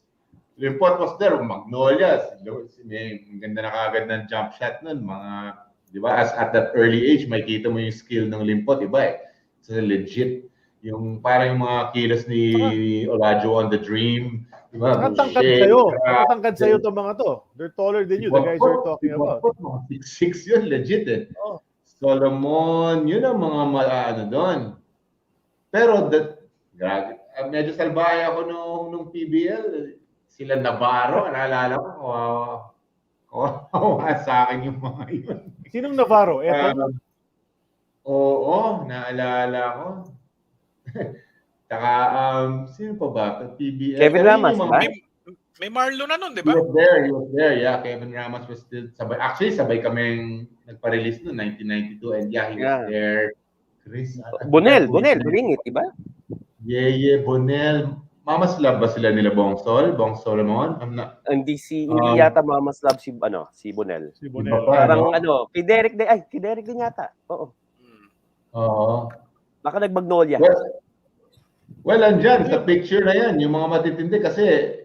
Limpot was there, Magnolias. Ang ganda na kagad ng jump shot nun, mga, di ba? As at that early age, makikita mo yung skill ng Limpot, iba eh. So legit. Yung parang yung mga kilos ni Olajo on the Dream. Diba? Nakatangkad sa'yo itong mga to. They're taller than you, the guys you're talking about. 6'6" yun, legit eh. Oh. Solomon, yun ang mga doon. Pero, medyo salbahay ako nung PBL. Sila Navarro, naalala ko, sa akin yung mga yun. Sinong Navarro? Oo, naalala ko. Taka, sino pa ba? PBL. Kevin Ramos, ba? May Marlo na nun, di ba? He was there. Yeah, Kevin Ramos was still sabay. Actually, sabay kaming nagpa-release noong 1992 and he was there. Chris. Bonel, ringit, di ba? Yeah, Bonel. Mama's Love ba sila nila Bong Solomon? Hindi yata Mama's Love si Bonel. Si Bonel. Parang kay Derek din yata. Oo. Baka nag-Magnolia. Well, andyan, sa picture na yan, yung mga matitindi kasi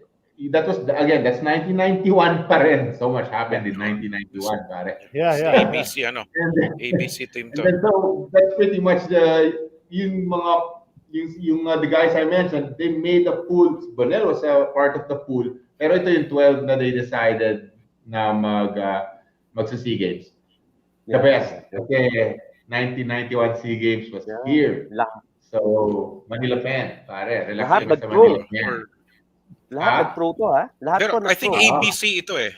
that's 1991 pa rin. So much happened in 1991, pare. Yeah. ABC, ABC team to. And so, that's pretty much the guys I mentioned, they made the pool. Bonel was a part of the pool. Pero ito yung 12 na they decided na magsa-SEA Games. The best. Okay, 1991 SEA Games was here. So, Manila Pen, pare. Lahat nag-pro. Lahat nag-pro to, ha? Pero I think ABC ito eh.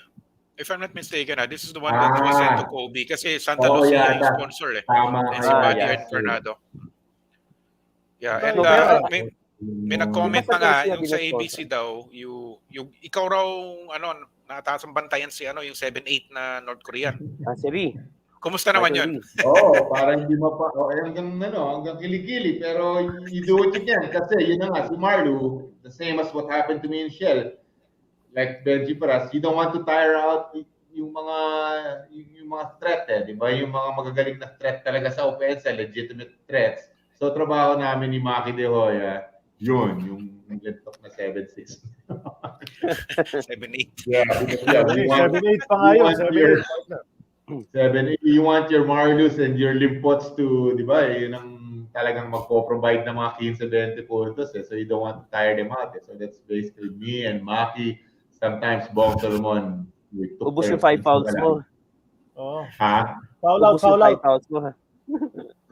If I'm not mistaken, this is the one that was sent to Kobe kasi Santa Lucia yung sponsor eh. And si Buddy and Fernando. Yeah, and may nag-comment pa nga yung sa ABC daw, ikaw raw nataas ang bantayan si yung 7-8 na North Korean. Si Ri. Kumusta naman yun? Parang hindi hanggang kilikili, pero you do what you can kasi yun na nga, si Marlu, the same as what happened to me in Shell. Like Benji Paras, you don't want to tire out yung mga threat di ba? Yung mga magagaling na threat talaga sa offense, legitimate threats. So trabaho namin ni Maki De Hoya, yun, yung laptop na 7-6. 7-8. Yeah, 7-8 pa nga yun. 7-8. You want your Marlus and your Limpots to, di ba? Yun ang talagang magpo-provide ng mga 15-20 puntos So you don't want to tire them out. So that's basically me and Maki. Sometimes Bong Solomon. Ubus yung 5 fouls mo. Oh. Ha? Foul out. Ubus yung 5 fouls mo, ha?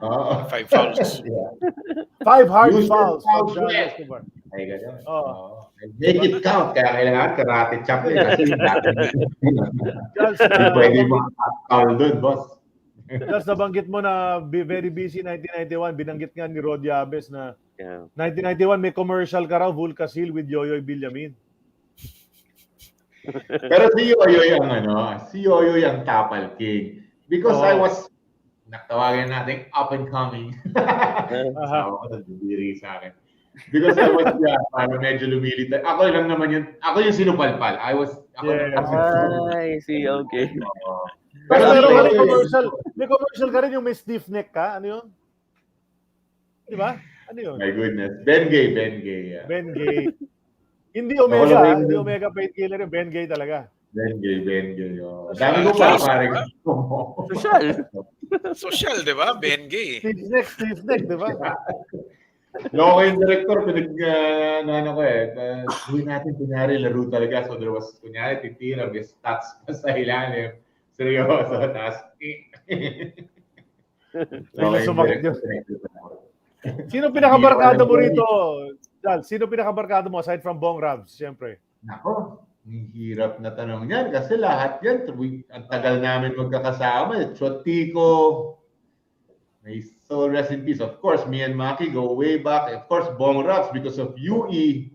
Oo. 5 fouls. Yeah. 5 hard Use fouls your from fouls, Jolly man. Escobar. Ay, ganun. Oo. Oo. Make it count. Kaya kailangan karate chop kasi dati. Charles, Hindi pwede mga foul doon, boss. Charles, nabanggit mo na very busy 1991. Binanggit nga ni Rod Yabes na 1991 may commercial ka raw, Vulcasil with Yoyoy Villamin. Pero si Yoyo yung Tapal King. Because I was, naktawagan natin, up and coming. Sawa ko, nagdudiri sa akin. Because I was, parang medyo lumilita. Ako lang naman yun, ako yung sinupalpal. I see, okay. Pero may commercial ka rin yung may stiff neck ka? Ano yun? Di ba? Ano yun? My goodness. Ben Gay. Yeah. Ben Gay. Hindi Omega, hindi Omega painkiller yun. Ben Gay talaga. Ben Gay. Oh. Dami ko pa, pare. Social, di ba? Ben Gay. Stiff neck, di ba? Loko yung director, gawin natin, kunyari, laro talaga. So there was, kunyari, titira, may stats pa sa ilalim. Seryoso, taas. Sino pinakabarkada mo rito, Charles? Sino pinakabarkada mo aside from Bong Rabs, siyempre? Nako, hirap na tanong yan kasi lahat yan, ang tagal namin magkakasama. Chotiko, may soul rest in peace. Of course, me and Maki go way back. Of course, Bong Rabs because of UE.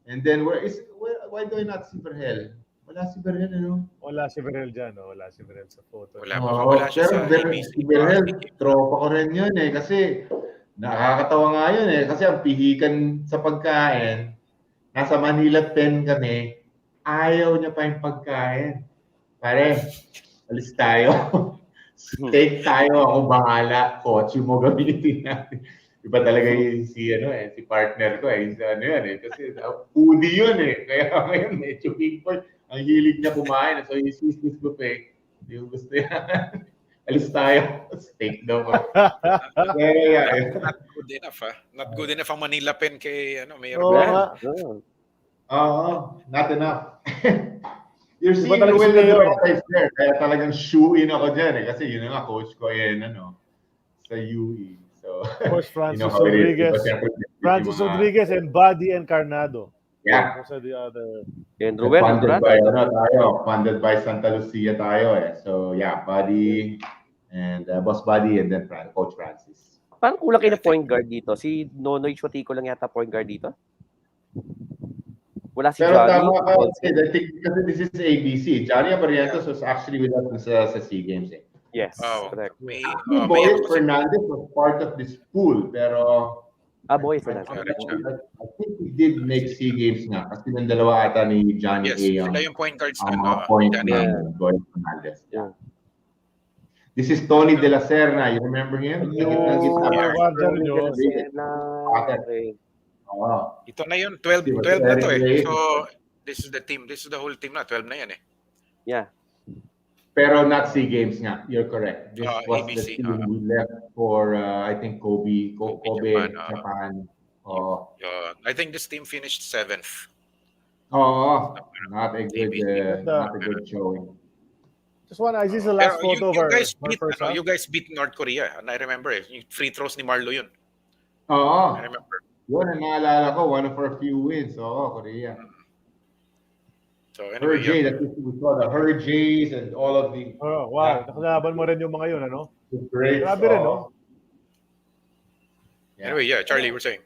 And then why do I not see Berhel? Wala si Berhel, ano? Wala si Berhel dyan, no? Wala si Berhel sa photo. Wala siya sa ABC. Si Berhel, tropa ko rin yun eh. Kasi nakakatawa nga yun eh. Kasi ang pihikan sa pagkain, nasa Manila 10 kami, ayaw niya pa yung pagkain. Pare, alis tayo. Steak tayo, ako bahala. Kotse mo gamitin natin. Iba talaga yung si partner ko eh. Kasi foodie yun eh. Kaya ngayon medyo big boy. Ang hilig niya kumain. So yung sis buffet, hindi ko gusto yan. Alis tayo. Steak daw. Not good enough, ha? Not good enough ang Manila pen kay Mayor. Not enough. You're seeing Noel is there. Kaya talagang shoe-in ako dyan eh. Kasi yun nga, coach ko sa UE. So, of course, Francis Rodriguez and Buddy Encarnado. Yeah. Those are the other. And Ruel, funded by Santa Lucia tayo eh. So yeah, Buddy and Boss Buddy and then Coach Francis. Parang kulang kayo na point guard dito. Si Nonoy Chotiko lang yata point guard dito. Wala si Pero Johnny. Tama ka, I think kasi this is ABC. Johnny Abarrientos was actually with us sa SEA Games eh. Yes, correct. Boy Fernandez was part of this pool, pero Boy Fernandez. I think he did make SEA Games nga kasi ng dalawa ata ni Johnny A. Sila yung point guards Boy Fernandez. Yeah. This is Tony De La Serna. You remember him? Ito na yun. 12 na to eh. So, this is the team. This is the whole team na. 12 na yan eh. Yeah. Pero not SEA Games nga. You're correct. This was ABC, the team we left for, I think, Kobe, Japan. I think this team finished 7th. Not a good showing. Just one, I see the last photo of you guys beat North Korea. And I remember yung free throws ni Marlo yun. I remember. Yun, ang naalala ko, one of our few wins. Korea. So anyway, we saw the Jays and all of the... Oh, wow. Nakalaban mo rin yung mga yun, ano? Great. Grabe rin, no? Anyway, Charlie, we're saying.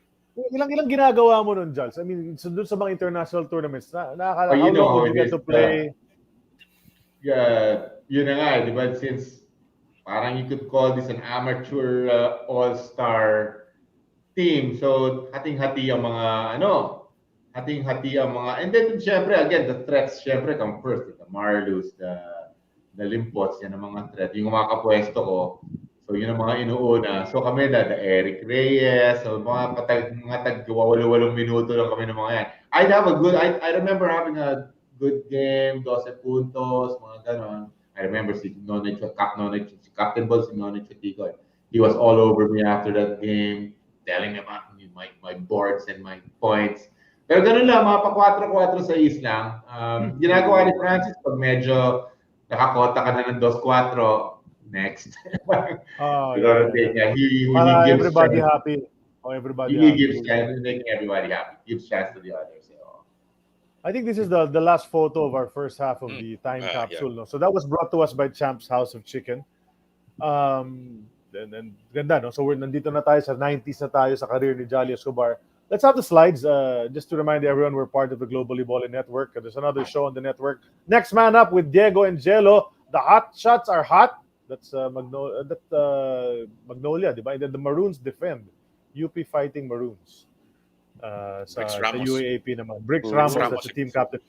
Ilang ginagawa mo nun, Jules? I mean, doon sa mga international tournaments, nakakala, how long would you get to play? Yun na nga, di ba? Since parang you could call this an amateur all-star team. So, hating-hati ang mga, and then, syempre, again, the threats, syempre, come first. The Marlus, the Limpots, yan ang mga threat. Yung mga kapwesto ko, so yun ang mga inuuna. So kami, the Eric Reyes, so mga tag-walong minuto lang kami ng mga yan. I remember having a good game, 12 puntos, mga ganon. I remember si Captain Ball, si Nonoy Chotiko. He was all over me after that game, telling me about my boards and my points. Pero ganun lang, mga pa 4-4-6 lang. Ginagawa ni Francis, pag medyo nakakota ka na ng 2-4, next. Oh, He Para gives everybody chance. happy. Oh, everybody He happy. gives chance, making everybody happy. Gives chance to the others. I think this is the last photo of our first half of the time capsule. No? So that was brought to us by Champ's House of Chicken. And ganda, no? So we're nandito na tayo sa 90s na tayo sa career ni Jolly Escobar. Let's have the slides. Just to remind everyone, we're part of the Globally Ballin Network. There's another show on the network. Next Man Up with Diego and Jello. The hot shots are hot. That's Magnolia, di ba? And then the Maroons defend. UP fighting Maroons. Sa UAAP naman. Bricks Ramos, that's the team captain.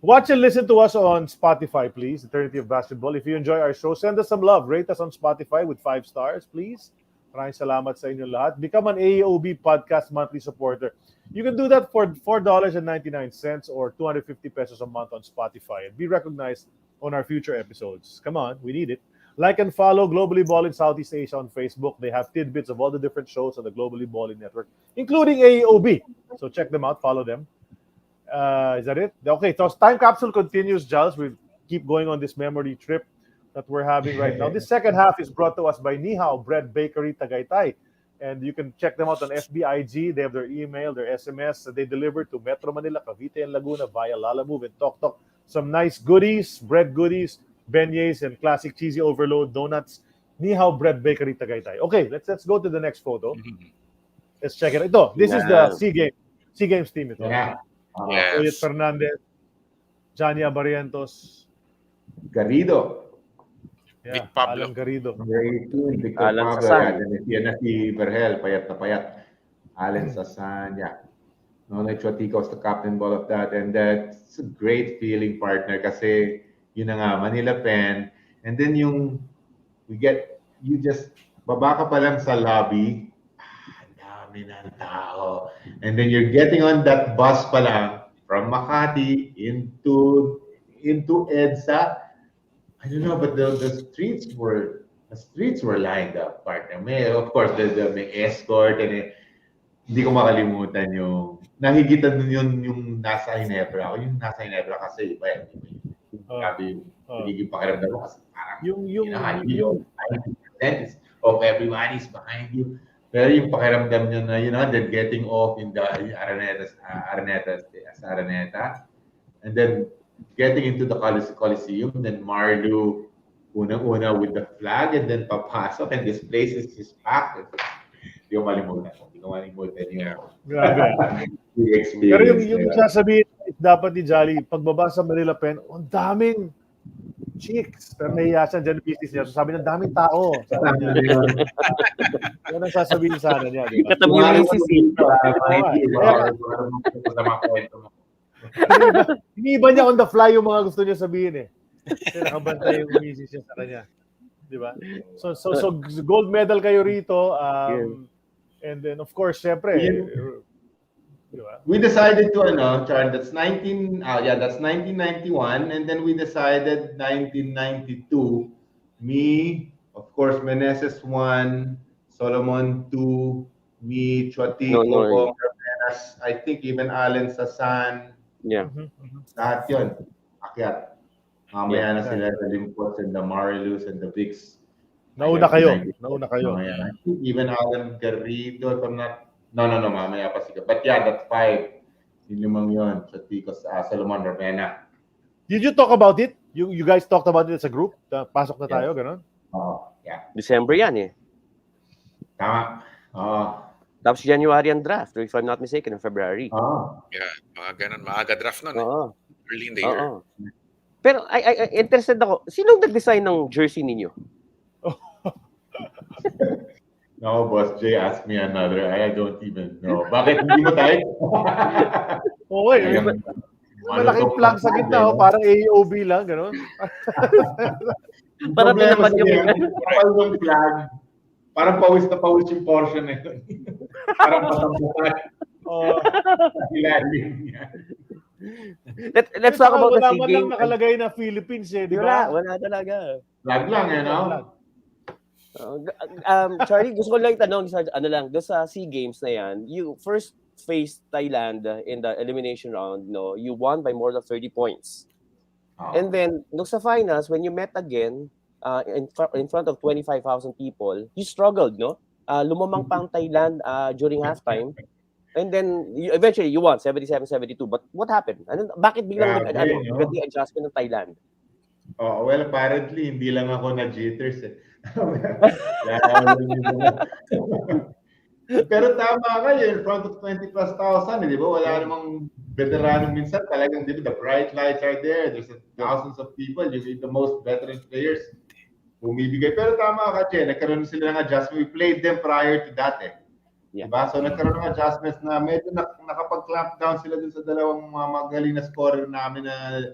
Watch and listen to us on Spotify, please. Eternity of Basketball. If you enjoy our show, send us some love. Rate us on Spotify with 5 stars, please. Maraming salamat sa inyo lahat. Become an AEOB Podcast monthly supporter. You can do that for $4.99 or 250 pesos a month on Spotify and be recognized on our future episodes. Come on, we need it. Like and follow Globally Ballin Southeast Asia on Facebook. They have tidbits of all the different shows on the Globally Ballin Network, including AEOB. So check them out, follow them. Is that it? Okay, so time capsule continues, Giles. We keep going on this memory trip that we're having right now. This second half is brought to us by Nihao Bread Bakery Tagaytay. And you can check them out on FBIG. They have their email, their SMS. They deliver to Metro Manila, Cavite, and Laguna via Lalamove and Tok Tok. Some nice goodies, bread goodies, beignets, and classic cheesy overload donuts. Nihao Bread Bakery Tagaytay. Okay, let's go to the next photo. Let's check it. Ito, this is the SEA Games team. Ito. Oyet Fernandez, Johnny Abarientos, Garrido. Big Pablo. Alan Garrido. Alan Sasan. Yan na si Vergel, payat na payat. Alan Sasan, Noel Chuatico was the captain ball of that, and that's a great feeling, partner, kasi yun na nga, Manila Pen, and then you just, baba ka pa lang sa lobby, dami ng tao, and then you're getting on that bus pa lang, from Makati into EDSA. I don't know, but the streets were lined up, partner. Of course, may escort, and hindi ko makalimutan yung nahigitan dun yung nasa Ginebra. Ako yung nasa Ginebra kasi iba grabe yung pagiging pakiramdam mo kasi parang yung 90% of everyone is behind you. Pero yung pakiramdam nyo na, they're getting off in the Araneta, and then getting into the Coliseum, then Marlu, unang-una with the flag, and then papasok, and this place is packed. Hindi ko malimutan yung experience. Pero yung sasabihin dapat ni Jolly, pagbaba sa Manila Pen, ang daming chicks. Pero nahiya siya dyan business niya. Sabi ng daming tao. Yan ang sasabihin sana niya. Katabi yung Iniiba niya on the fly yung mga gusto niya sabihin Kasi nakabantay yung business niya sa kanya. Di ba? So gold medal kayo rito. And then, of course, syempre, we decided to, Char, that's 1991, and then we decided 1992, me, of course, Meneses 1, Solomon 2, me, Chuatico, I think even Alan Sasan, lahat yun, akyat. Mamaya na sila the Limpots and the Marilus and the Vicks. Nauna kayo. Even Alan Garrido, if I'm not, no, mamaya pa siya. But that's 5. Yung limang yun. Chuatico, Solomon, Ravena. Did you talk about it? You guys talked about it as a group? Pasok na tayo, gano'n? December yan Tama. Tapos January ang draft, if I'm not mistaken, in February. Mga ganun. Maaga draft nun. Early in the year. Pero I interested ako, sinong nag-design ng jersey ninyo? No, Boss Jay asked me another. I don't even know. Bakit hindi mo tayo? Malaking flag sa gitna, parang AEOB lang, gano'n. Para tinaman yung flag. Parang pawis na pawis yung portion na yun. Parang pasambukan. Let's talk about the SEA Games. Wala man nakalagay na Philippines di ba? Wala talaga. Flag lang, Charlie, gusto ko lang itanong, doon sa SEA Games na yan, you first faced Thailand in the elimination round, you won by more than 30 points. And then, nung sa finals, when you met again, in front of 25,000 people, you struggled, no? Lumamang pa ang Thailand during halftime. And then eventually you won 77-72. But what happened? Bakit biglang naging adjustment ng Thailand? Oh, well, apparently hindi lang ako na jitters eh. Pero tama ka in front of 20 plus thousand, di ba? Wala namang veteran minsan talagang, di ba? The bright lights are there. There's thousands of people. You need the most veteran players bumibigay. Pero tama ka, Che. Nagkaroon sila ng adjustment. We played them prior to that eh. Yeah. Diba? So nagkaroon ng adjustments na medyo nakapag-clamp down sila dun sa dalawang mga magaling na scorer namin na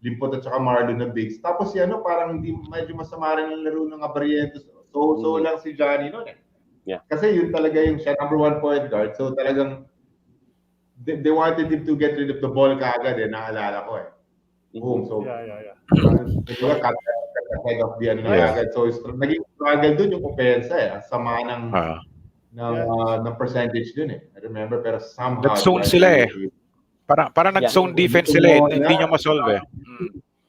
Limpot at saka Marlon na bigs. Tapos si parang hindi medyo masama rin ang laro ng Abarrientos. So lang si Johnny noon eh. Yeah. Kasi yun talaga yung siya number 1 point guard. So talagang they wanted him to get rid of the ball kaagad eh. Naalala ko eh. Boom. So diba head of the agad. So naging struggle dun yung offense eh. Sama ng percentage dun eh. I remember, pero somehow nag-zone sila eh. Para nag-zone defense sila eh. Hindi nyo ma-solve eh.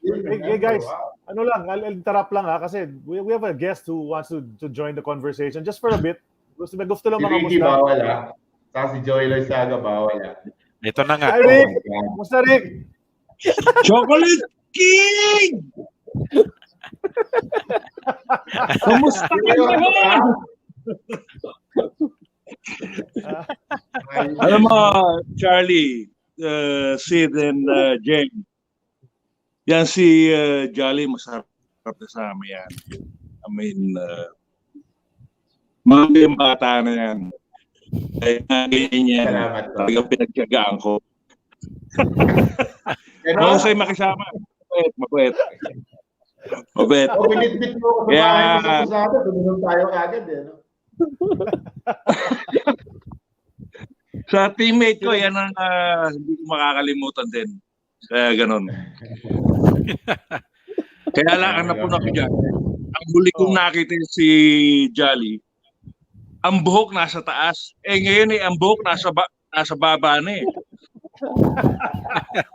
Hey guys, I'll interrupt lang kasi we have a guest who wants to join the conversation just for a bit. Gusto lang mga musta. Bawal ah. Saka si Joey Loizaga bawal ah. Ito na nga. Hi Rick! Musta Rick? Chocolate King! Kamusta kayo? Alam mo, Charlie, Sid and Jeng, yan si Jolly, masarap kasama yan. I mean, mga bata na yan. Kaya ganyan yan. Talagang pinagtyagaan ko. Mahusay makisama. Mabait. Binitbit mo ako sa bahay. Tuminom tayo agad eh. No? Sa teammate ko, yan ang hindi ko makakalimutan din. Kaya ganun. Kaya lang, ang napuno ko dyan. Ang huli kong nakita si Jolly, ang buhok nasa taas. Ngayon ang buhok nasa baba na eh.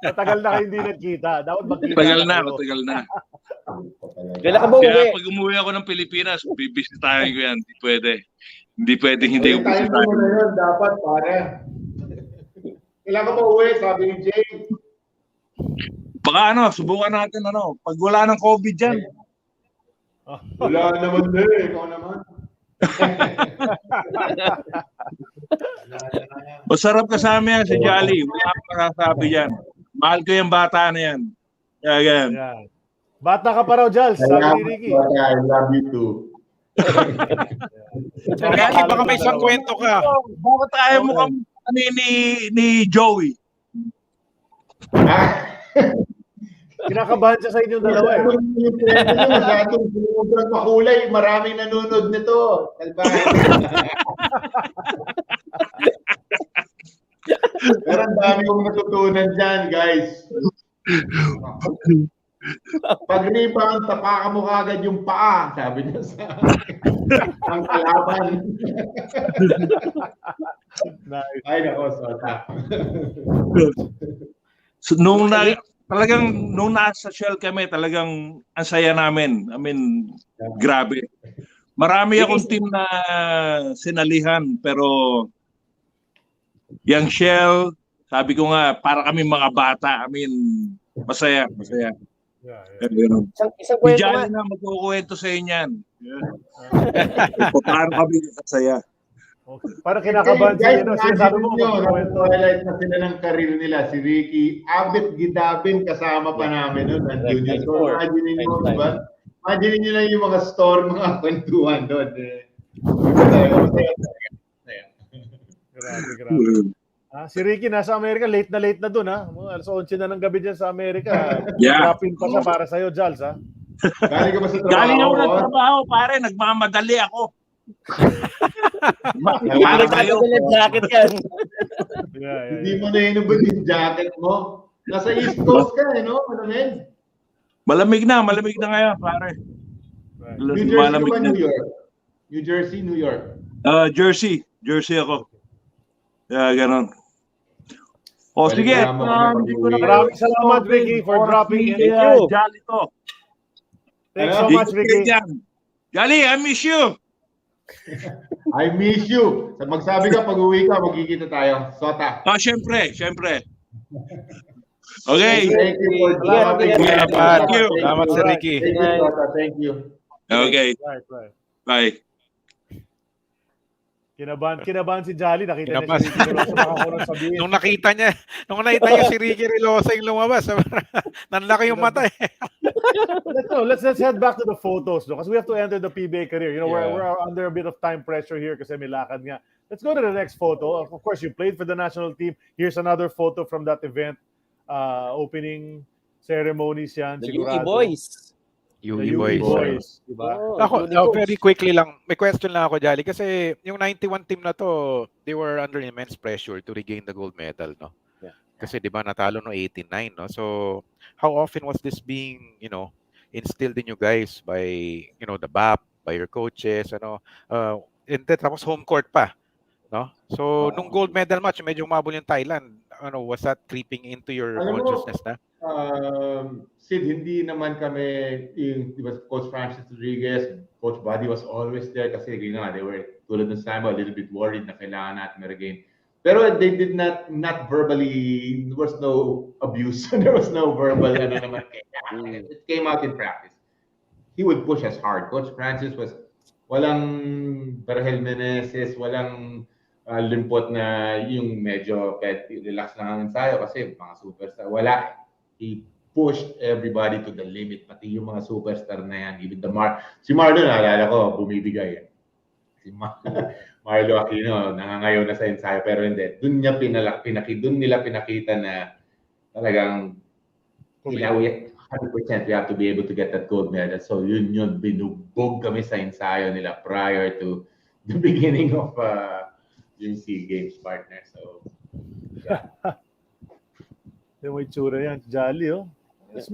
Matagal na kayo hindi nagkita. Dapat magkita. Matagal na. Kaya pag umuwi ako ng Pilipinas, bibisitahin ko yan. Hindi pwede. Hindi ko bisitahin. Dapat, pare. Kailangan mo uwi, sabi ni Jay. Baka subukan natin pag wala ng COVID dyan. Wala naman eh, ikaw naman. Masarap kasama yan si Jolly. Wala akong masasabi yan. Mahal ko yung bata na yan. Kaya ganyan. Yeah. Bata ka pa raw, Jals. Sabi ni Ricky. I love you too. Kaya baka may isang kwento ka. Bakit ayaw mo kami ni Joey? Kinakabahan siya sa inyong dalawa eh. Masyadong sobrang makulay. Maraming nanonood nito. Pero ang dami kong natutunan dyan, guys. Pag rebound, tapakan mo kagad yung paa, sabi niya sa ang kalaban. Nice. Ay, nako, sota. So, nung nasa Shell kami, talagang ang saya namin. I mean, grabe. Marami akong team na sinalihan, pero yung Shell, sabi ko nga, para kami mga bata. I mean, masaya. Yeah. Isang kwento Diyan na magkukwento sa inyo yan. Paano kami kasaya. Okay. Parang kinakabahan siya. Sinasabi mo highlight na sila ng karir nila. Si Ricky, Abit Gidabin kasama pa namin noon. So, imagine nyo, diba? Imagine nyo lang yung mga store, mga kwentuhan doon. Grabe. Si Ricky nasa Amerika, late na doon ha. Alas 11 na ng gabi dyan sa Amerika. Yeah. Dropping pa siya para sa'yo, Jals ha. Galing ka ba sa trabaho? Galing ako ng trabaho, pare. Nagmamadali ako. Jacket yan. Hindi mo na inubod yung jacket mo. Nasa East Coast ka eh, no? Malamig na ngayon, pare. New Jersey ba, New York? New Jersey, New York? Jersey ako. Ganon. Sige. Maraming salamat, Ricky, for dropping in. Jolly to. Thanks so Ano? much, Ricky. Jolly, I miss you. I miss you. Magsabi ka, pag-uwi ka, magkikita tayo. Sota. Syempre. Okay. Thank you for dropping in. Salamat. you. Salamat, Sir Alright. Ricky. Thank you, Sota. Thank you. Okay. Right. Bye. Kinabahan si Jolly. Nakita niya Kinabahan. si Ricky Veloso. Baka ko nang sabihin. Nung nakita niya si Ricky Relosa yung lumabas, nanlaki yung mata eh. Let's head back to the photos, no? Because we have to enter the PBA career. You know, Yeah. we're under a bit of time pressure here kasi may lakad nga. Let's go to the next photo. Of course, you played for the national team. Here's another photo from that event. Opening ceremonies yan. The sigurado. UE boys. The UE UE boys. boys. Diba? Ako, very quickly lang, may question lang ako, Jolly, kasi yung 91 team na to, they were under immense pressure to regain the gold medal, no? Yeah. Kasi di ba natalo no 89, no? So, how often was this being, instilled in you guys by, the BAP, by your coaches, and then tapos home court pa, no? So, nung gold medal match, medyo umabol yung Thailand. Was that creeping into your consciousness na? Sid, hindi naman kami di ba, Coach Francis Rodriguez, Coach Buddy was always there kasi they were tulad ng Simon, a little bit worried na kailangan natin ma-regain. Pero they did not verbally, there was no abuse, there was no verbal, naman. It came out in practice. He would push us hard. Coach Francis was, walang Berhel Meneses, walang limpot na yung medyo relax lang ang ensayo kasi mga superstar. Wala. He pushed everybody to the limit, pati yung mga superstar na yan. Even si Marlo, naalala ko, bumibigay. Si Marlo Aquino, nangangayaw na sa ensayo, pero hindi. Doon nila pinakita na talagang 100% we have to be able to get that gold medal. So yun, binubog kami sa ensayo nila prior to the beginning of yung SEA Games partner. So, yeah. Yung may tsura yan. Jolly, oh.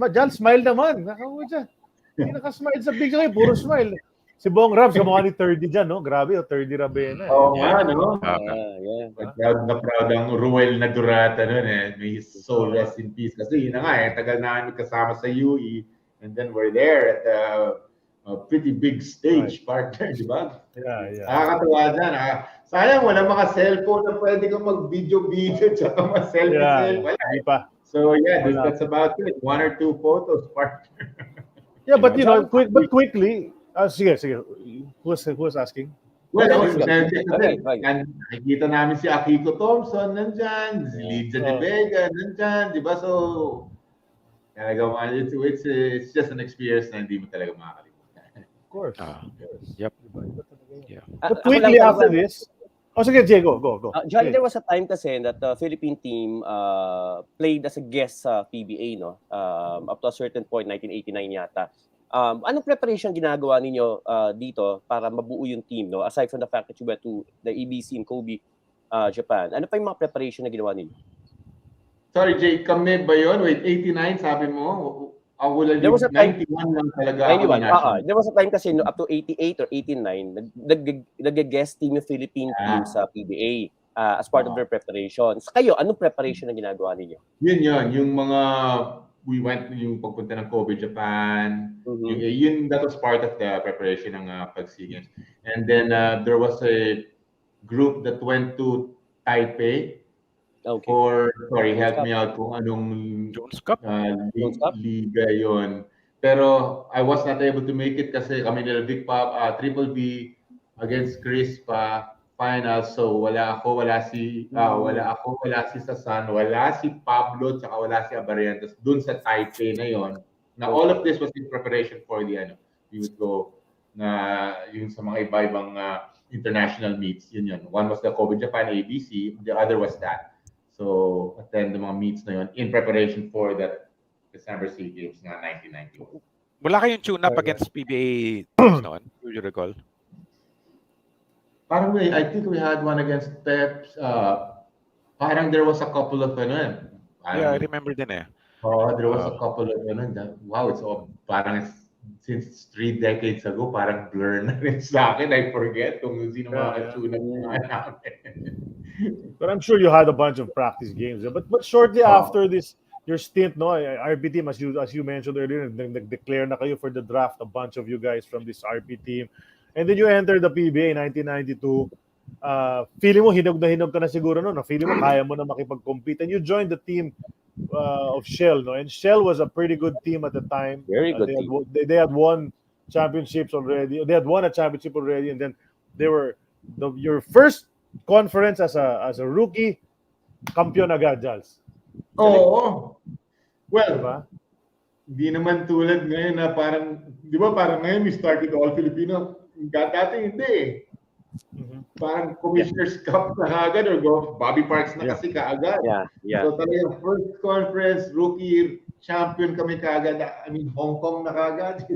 Jolly, smile naman. Nakakawa dyan. Hindi nakasmile sa big kayo. Puro smile. Si Bong Rabs, kamukha ni 30 dyan, no? Grabe, 30 Rabena. Oo nga, no? Yeah. Proud ang Ruel na Durata nun eh. May his soul rest in peace. Kasi yun na nga eh, tagal na kami kasama sa UE. And then we're there at a pretty big stage partner, di ba? Yeah. Nakakatawa dyan. Sayang, wala mga cellphone na pwede kang mag-video-video tsaka ma-selfie. Wala. Hindi pa. So yeah, that's about it. 1 or 2 photos, partner. Yeah, but quickly, sige. Who's asking? Well, nakikita namin si Akiko Thompson nandyan, si Liza De Vega nandyan, di ba? So, talaga, it's just an experience na hindi mo talaga makakalimutan. Of course. Yep. Yeah. But quickly after this, sige, Jay, go. Jolly, there was a time kasi that the Philippine team played as a guest sa PBA, no? Up to a certain point, 1989 yata. Anong preparation ginagawa ninyo dito para mabuo yung team, no? Aside from the fact that you went to the EBC in Kobe, Japan. Ano pa yung mga preparation na ginawa ninyo? Sorry, Jay, kami ba yun? Wait, 89 sabi mo? There was a time, 91 lang talaga. 91. There was a time kasi up to 88 or 89, nag-guest team yung Philippine team sa PBA as part of their preparation. So kayo, anong preparation na ginagawa ninyo? Yun. Yung mga, we went, yung pagpunta ng Kobe, Japan. That was part of the preparation ng Pag-SEA Games. And then there was a group that went to Taipei. Okay. Help me out kung anong Jones Cup? liga yon. Pero I was not able to make it kasi kami nila Vic Pop, Triple B against Chris pa final. So wala si Sasan, wala si Pablo, tsaka wala si Abarientos dun sa Taipei na yon. Na all of this was in preparation for we would go na yung sa mga iba-ibang international meets. Yun. One was the Kobe Japan ABC, the other was that. So, attend the mga meets na yun in preparation for that December SEA Games na 1991. Wala kayong tune-up against PBA noon? Do you recall? Parang I think we had one against Peps. Parang there was a couple of I remember din eh. There was a couple of wow, it's all parang since 3 decades ago, parang blur na rin sa akin. I forget kung sino mga tune-up namin. But I'm sure you had a bunch of practice games. But shortly after this your stint, no, RP team, as you mentioned earlier, nag-declare na kayo for the draft, a bunch of you guys from this RP team. And then you entered the PBA in 1992. Feeling mo, hinog ka na siguro no? Feeling mo, kaya mo na makipag-compete. And you joined the team of Shell, no? And Shell was a pretty good team at the time. Very good team. They had won championships already. They had won a championship already, and then they were your first conference as a rookie, kampiyon agad, Jals. Oo. Well, Diba? di naman tulad ngayon na parang, di ba parang ngayon we started all Filipino. Dati hindi eh. Parang Commissioner's Cup na agad or Bobby Parks na kasi kaagad. Yeah. So talagang first conference, rookie, champion kami kaagad. I mean, Hong Kong na kaagad.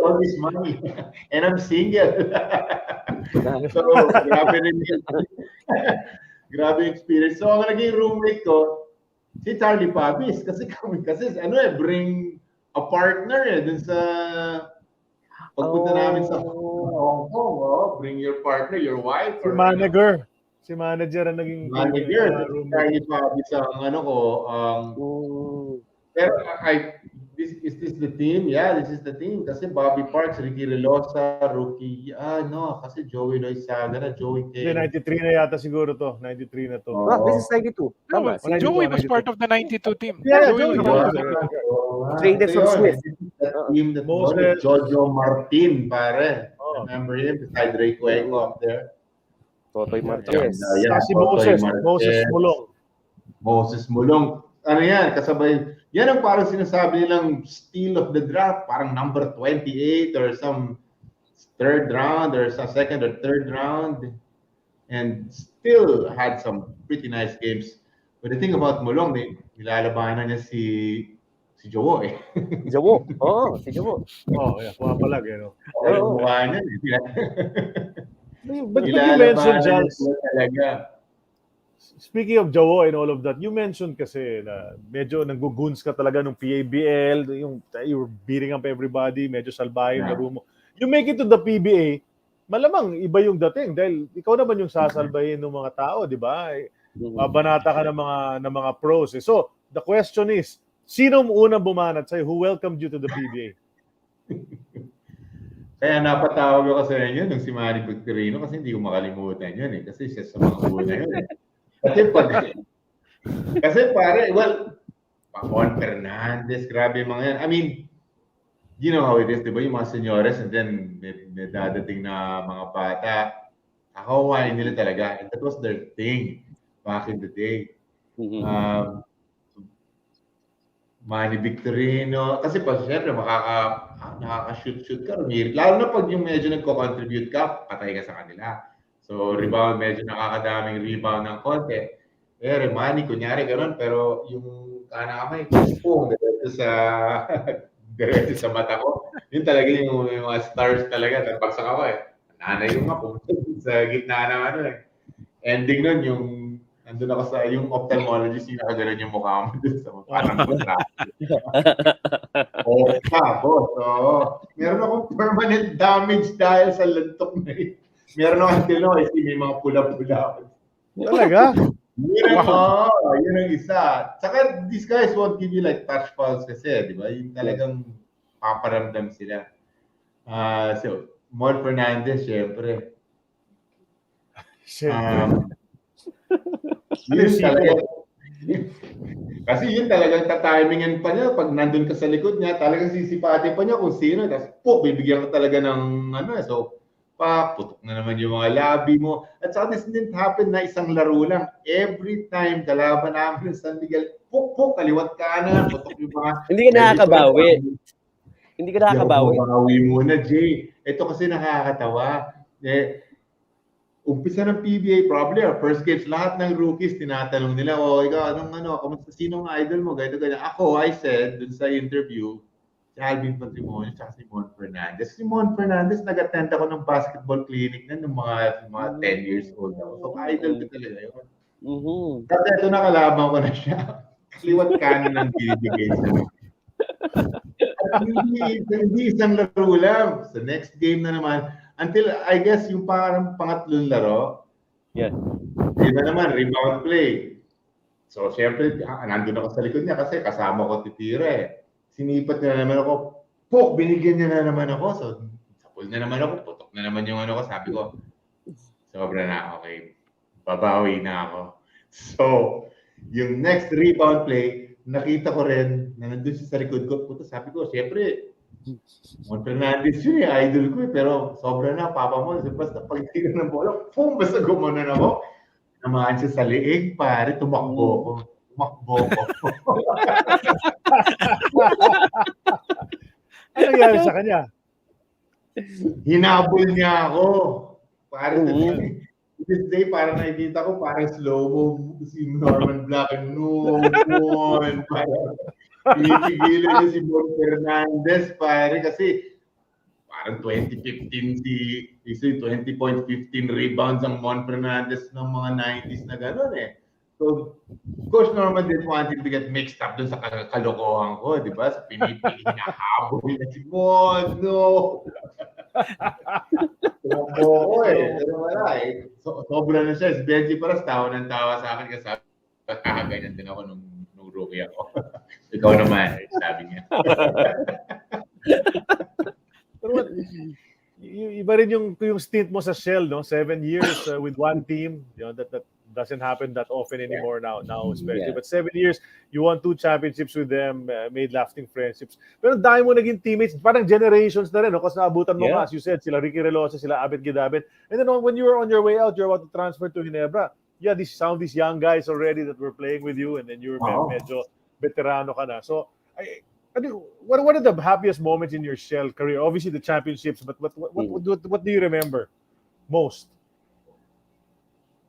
All this money. And I'm single. So, grabe rin yun. Grabe experience. So, ang naging roommate ko, si Charlie Pabis. Kasi bring a partner dun sa pagpunta namin sa Hong Kong. Bring your partner, your wife. Si manager ang naging manager. Charlie Pabis ang pero is this the team? Yeah, this is the team. Kasi Bobby Parks, Ricky Relosa, rookie. Kasi Joey Loizaga, Joey K. 93 na yata siguro to. 93 na to. This is 92. Tama. Joey was part of the 92 team. Yeah, Joey was. Traded from Smith. Team that Jho Jho Martin, pare. Remember him? Beside Ray Cuenco up there. Totoy Martinez. Si Moses Mulong. Ano yan? Kasabay. Yan ang parang sinasabi nilang steal of the draft. Parang number 28 or some third round or some second or third round. And still had some pretty nice games. But the thing about Mulong, nilalabanan niya si Jho eh. Jho. Si Jho. Yeah. Pumapalag eh, no? Mukha niya. But you mentioned, Jals, speaking of Jho and all of that, you mentioned kasi na medyo nangguguns ka talaga nung PABL, you were beating up everybody, medyo salbahe yung laro mo. You make it to the PBA, malamang iba yung dating dahil ikaw naman yung sasalbahin ng mga tao, di ba? Mabanata ka ng mga pros. So, the question is, sino unang bumanat sa'yo? Who welcomed you to the PBA? Kaya napatawag ako sa inyo nung si Manny Victorino kasi hindi ko makalimutan yun eh. Kasi siya sa mga una yun eh. Kasi pare, Juan Fernandez, grabe mga yan. I mean, you know how it is, di ba? Yung mga senyores and then may dadating na mga bata. Kakawain nila talaga. And that was their thing back in the day. Manny Victorino. Kasi pag siyempre nakaka-shoot ka, rumirit. Lalo na pag yung medyo nagko-contribute ka, patay ka sa kanila. So, rebound, medyo nakakadaming rebound ng konti. Manny, kunyari gano'n, pero yung kanamay, pung, diretso sa mata ko. Yun talaga yung mga stars talaga. Napagsak ako eh. Nanay yung ako sa gitna ng ending nun, yung andun ako sa yung ophthalmologist, yung nakagalan yung mukha mo dun sa parang kontrakt. Tapos, meron akong permanent damage dahil sa lantok na yun. Meron akong may mga pula-pula. Talaga? Yun ang isa. Saka, these guys won't give you like touch fouls kasi, di ba? Yung talagang paparamdam sila. So, Mon Fernandez, syempre. Yun talaga. Kasi yun talagang tatimingan pa niya. Pag nandun ka sa likod niya, talagang sisipatin pa niya kung sino. Tapos, bibigyan ka talaga ng so, putok na naman yung mga labi mo. At saka this didn't happen na isang laro lang. Every time kalaban namin sa San Miguel, kaliwat ka na, putok yung mga... Hindi ka nakakabawi. Hindi ka nakakabawi. Bawi muna, Jay. Ito kasi nakakatawa. Umpisa ng PBA, probably our first games, lahat ng rookies, tinatanong nila, ikaw, kamusta, sinong idol mo? Ganito. Ako, I said, dun sa interview, si Alvin Patrimonio, at si Mon Fernandez. Si Mon Fernandez, nag-attend ako ng basketball clinic na ng mga 10 years old ako. So, idol ko talaga yun. Kasi ito nakalaban ko na siya. Kaliwat kanan ng binibigay sa hindi isang laro lang. Sa next game na naman, until, I guess, yung parang pangatlong laro, yeah. Iba naman, rebound play. So, syempre, nandun ako sa likod niya kasi kasama ko titira eh. Sinipat niya na naman ako. Pok, binigyan niya na naman ako. So, sapul na naman ako. Putok na naman yung ano ko. Sabi ko, sobra na, okay. Babawi na ako. So, yung next rebound play, nakita ko rin na nandun siya sa likod ko. Puto, sabi ko, syempre, Mon Fernandez yun eh, idol ko eh. Pero sobra na, papa mo. Basta pagtigan ng bola, boom, basta gumanon ako. Namaan siya sa liig, pare, tumakbo ko. Tumakbo ko. Ano nangyari sa kanya? Hinabol niya ako. Pare, this day, parang nakikita ko, parang slow-mo si Norman Black and no one. Pinipigilan niya si Mon Fernandez, pare, kasi parang 2015 si 20.15 rebounds ang Mon Fernandez ng mga 90s na gano'n eh. So, Coach Norman didn't want him to get mixed up dun sa kalokohan ko, di ba? Sa hinahabol niya si Mon, no! Tumakbo ko eh. Pero wala eh. Sobra na siya. Si Benji Paras, tawa ng tawa sa akin kasi ganyan din ako nung rookie ako. Ikaw naman, sabi niya. Pero iba rin yung stint mo sa Shell, no? 7 years with one team. You know, that doesn't happen that often anymore now especially. But 7 years, you won 2 championships with them, made lasting friendships. Pero dahil mo naging teammates, parang generations na rin, no? Kasi naabutan mo as you said, sila Ricky Relosa, sila Abet Gidabet. And then when you were on your way out, you're about to transfer to Ginebra. Yeah, some of these young guys already that were playing with you, and then you were medyo veterano ka na. So, what are the happiest moments in your Shell career? Obviously the championships, but what do you remember most?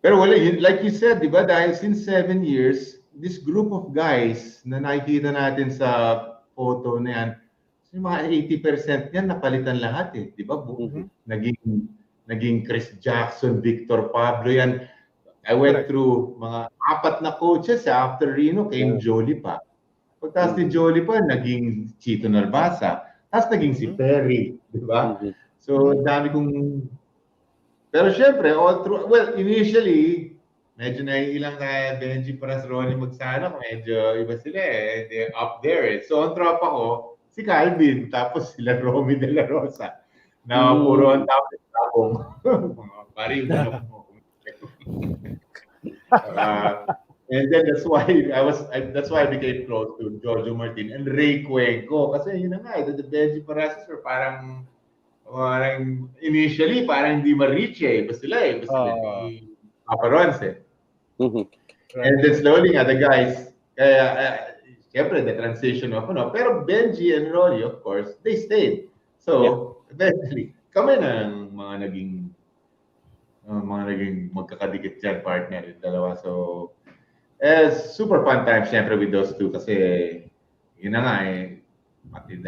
Pero wala, like you said, di ba, dahil since 7 years, this group of guys na nakikita natin sa photo na yan, yung mga 80% niyan napalitan lahat eh, di ba? Naging Chris Jackson, Victor Pablo yan. I went through mga 4 na coaches after Reno, came Jolly pa. Pagkas si Jolly pa, naging Chito Narvasa. Tapos naging si Perry, di ba? So, dami kong... Pero syempre, all through... Well, initially, medyo naiilang kaya Benji Paras Ronnie Magsano, medyo iba sila eh. They're up there eh. So, ang tropa ko, si Calvin, tapos sila Romy De La Rosa. Na puro ang tapos pari yung and then that's why I became close to Giorgio Martin and Ray Cuenco kasi yun na nga, the Benji Parasis were parang initially parang hindi ma-reach eh, basta sila ni Paparons eh. And then slowly nga the guys, kaya siyempre the transition of pero Benji and Ronnie of course they stayed, so eventually kami na mga naging magkakadikit dyan partner yung dalawa. So super fun time syempre with those two kasi yun na nga eh, pati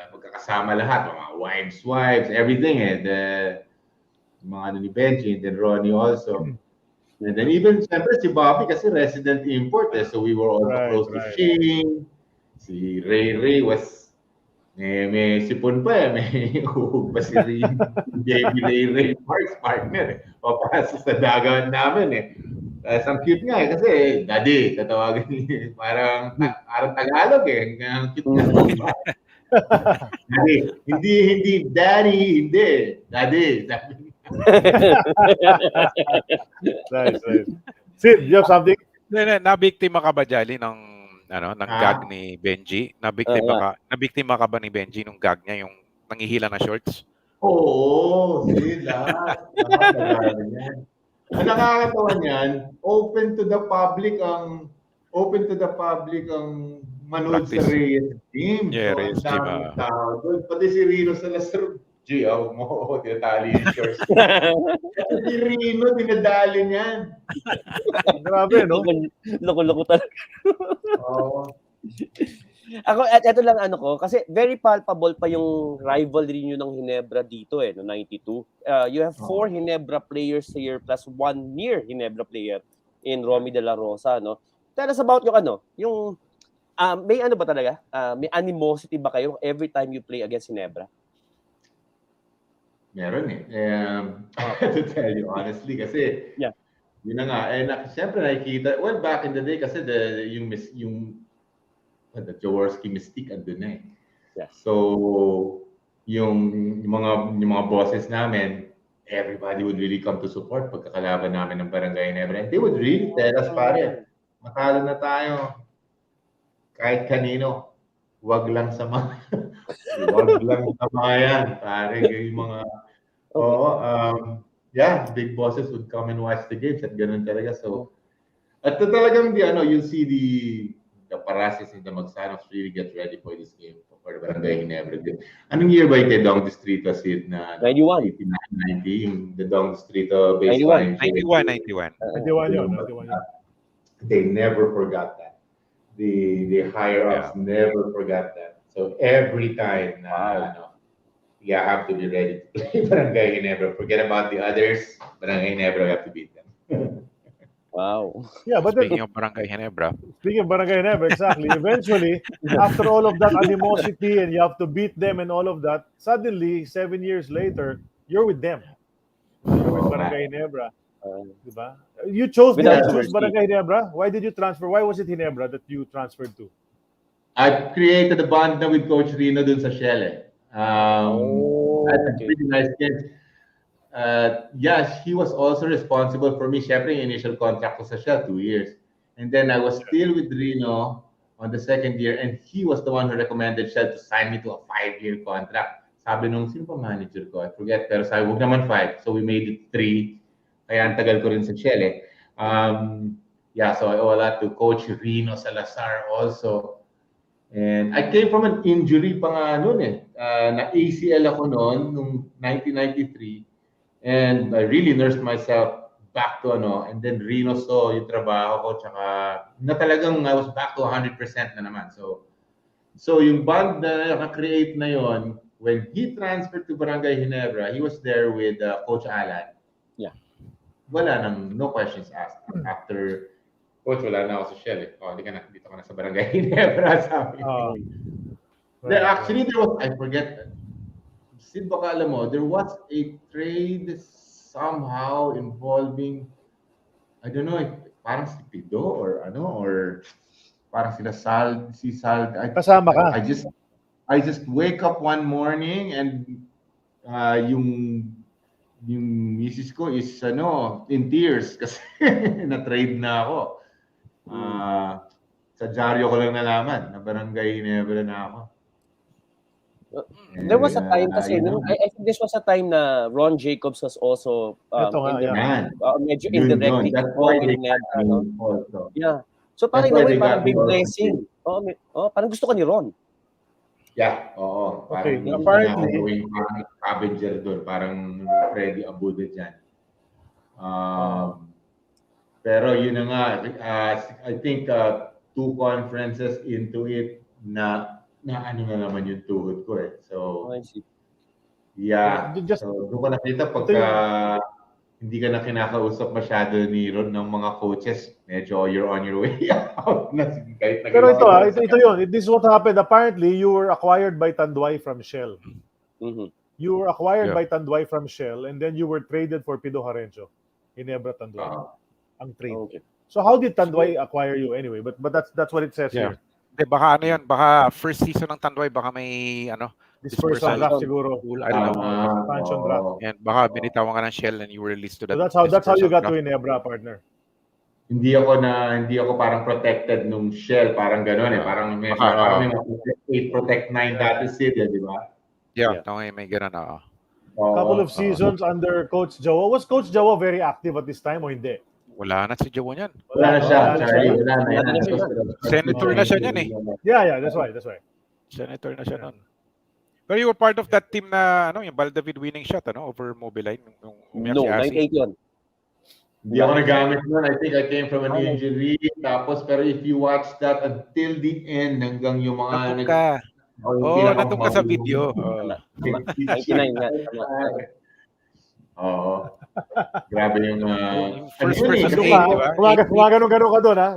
magkakasama lahat, mga wives, everything eh, mga ni Benji and then Ronnie also. And then even syempre si Bobby kasi resident import eh, so we were also close to Shane. Si Ray was may sipon pa eh, may uhog pa si Baby Ray Parks partner eh. Papasok sa dagat namin eh. Ang cute nga eh, kasi daddy, tatawagan niya. Parang Tagalog eh. Ang cute nga. Daddy, hindi daddy, hindi. Daddy. Nice. Sid, you have something? Nabiktima ka ba, Jolly, ng gag ni Benji? Nabiktima ka ba ni Benji nung gag niya, yung nangihila na shorts? Oo, sila. Ang nakakatawa niyan, open to the public ang manood sa Reyes team. Yeah, Reyes team. Pati si Rino Salazar, tinatali yung shorts. Si Rino, dinadali niyan. Grabe, no? Loko-loko talaga. Oo. Ako, eto lang ko, kasi very palpable pa yung rivalry nyo ng Ginebra dito no 92. You have 4 Ginebra players here plus 1 near Ginebra player in Romy De La Rosa, no? Tell us about yung may ba talaga? May animosity ba kayo every time you play against Ginebra? Meron eh. To tell you honestly, kasi Yun na nga. Eh, siyempre nakikita, well, back in the day kasi the Jaworski mystique andun na eh. Yeah. So, yung mga bosses namin, everybody would really come to support pagkakalaban namin ng Barangay Ginebra. And they would really tell us, pare, matalo na tayo. Kahit kanino, wag lang sa mga yan, pare, yung mga yeah, big bosses would come and watch the games at ganun talaga. So, at talagang you'll see the Parasis and the Magsanos really get ready for this game for the Barangay Ginebra. Anong year ba ito Dong Distrito seed na 91. 89-90 yung the Dong Distrito baseline? 91. 91 yun. They never forgot that. The higher ups never forgot that. So every time you have to be ready to play Barangay Ginebra. Forget about the others. Barangay Ginebra, you have to beat them. Wow. Yeah, but Speaking of Barangay Ginebra, exactly. Eventually, after all of that animosity and you have to beat them and all of that, suddenly, 7 years later, you're with them. You're with Barangay Ginebra. Diba? You chose Barangay Ginebra. Why did you transfer? Why was it Ginebra that you transferred to? I created a bond na with Coach Rino dun sa Shell. That's a pretty nice kid. Yes, he was also responsible for me. Syempre, yung initial contract ko sa Shell, 2 years. And then I was still with Rino on the second year, and he was the one who recommended Shell to sign me to a 5-year contract. Sabi nung, sino pa manager ko? I forget. Pero sabi, huwag naman 5. So we made it 3. Kaya ang tagal ko rin sa Shell so I owe a lot to Coach Rino Salazar also. And I came from an injury pa nga noon na ACL ako noon, nung 1993. And I really nursed myself back to and then Rino saw yung trabaho ko, tsaka na talagang I was back to 100% na naman. So yung band na naka-create na yon, when he transferred to Barangay Ginebra, he was there with Coach Alan. Yeah. Wala nang, no questions asked. After Coach, wala na ako sa Shell dito ka na sa Barangay Ginebra, sabi. Actually, there was, I forget, Sid, baka alam mo, there was a trade somehow involving, I don't know, parang si Pido or parang si Sal. Kasama ka. I just wake up one morning and yung misis ko is in tears kasi na-trade na ako. Sa dyaryo ko lang nalaman na Barangay Ginebra na ako. There was a time kasi, I think this was a time na Ron Jacobs was also medyo indirectly involved in that. Yeah. So parang big blessing. Parang gusto ka ni Ron. Yeah, oo. Okay, apparently, Avenger doon, parang Freddy Abuda dyan. Pero yun na nga, I think 2 conferences into it na naman yung tuhod ko So, yeah. So, doon ko nakita pagka hindi ka na kinakausap masyado ni Ron ng mga coaches, medyo you're on your way out. Pero ito yun. This is what happened. Apparently, you were acquired by Tanduay from Shell. Mm-hmm. You were acquired by Tanduay from Shell, and then you were traded for Pido Harencio. Ginebra Tanduay. Ang trade. Okay. So how did Tanduay acquire you anyway? But that's what it says here. Baka baka first season ng Tanduay, baka may dispersal draft siguro. I don't know. Expansion draft. And baka binitawan ka ng Shell and you were released to that. So that's how you got to Ginebra, partner. Hindi ako parang protected nung Shell, parang gano'n Parang may protect 9 dati sila, di ba? Yeah, may gano'n Couple of seasons under Coach Jho. Was Coach Jho very active at this time o hindi? Wala na si Jho niyan. Wala na siya, Charlie. Wala na. Senator na siya niyan Yeah, that's why. Senator na siya noon. But you were part of that team na yung Baldavid winning shot over Mobiline nung No, 98 yun. Hindi ako nagamit nun. I think I came from an injury. Tapos, pero if you watch that until the end, hanggang yung mga... nandun ka sa video. 99 nga. Oo. Grabe yung... first versus 8, di ba? Kumagano ka doon, ha?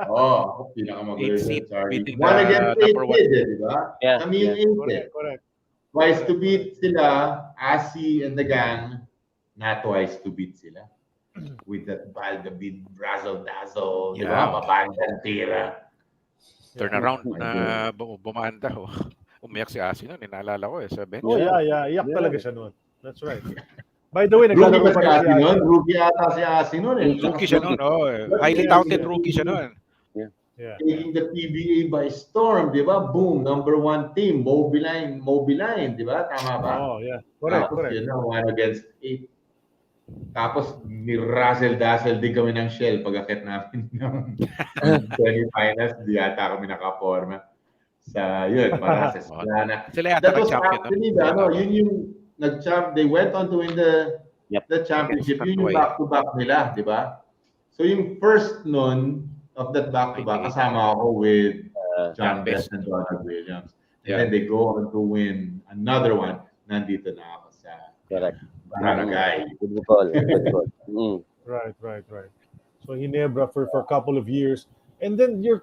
Oo. Pinakamagaling. One against 8, di ba? Kami yung 8. Correct. Twice to beat sila, Asi and the gang, na twice to beat sila. with that ball, the big razzle-dazzle, di Yeah. ba? Mabandang tira. Turnaround My na bumanda. Umiyak si Asi noon. Naalala ko sa bench. Oh, yeah. Iyak talaga siya noon. That's right. By the way, Rookie naglalaro ba pa si rin si Asi noon? Asi. Rookie ata si Asi noon. Rookie siya noon. Highly touted rookie siya noon. Yeah. Taking the PBA by storm, di ba? Boom, number 1 team, Mobiline, di ba? Tama ba? Oh, yeah. Correct. Yun na, 1 against 8. Tapos, ni-razzle-dazzle din kami ng Shell pag-akit namin ng semi-finals. Di yata kami nakaporma. Yun, para sa Esplana. Sila yata That was nag-champion actually, yun yung nag-champ. They went on to win the championship. Yun yung back-to-back nila, di ba? So, yung first nun, of that back-to-back, kasama ako with John Best and Donald Williams. And then they go on to win another one. Nandito na ako sa barangay. Right. So Ginebra for a couple of years. And then your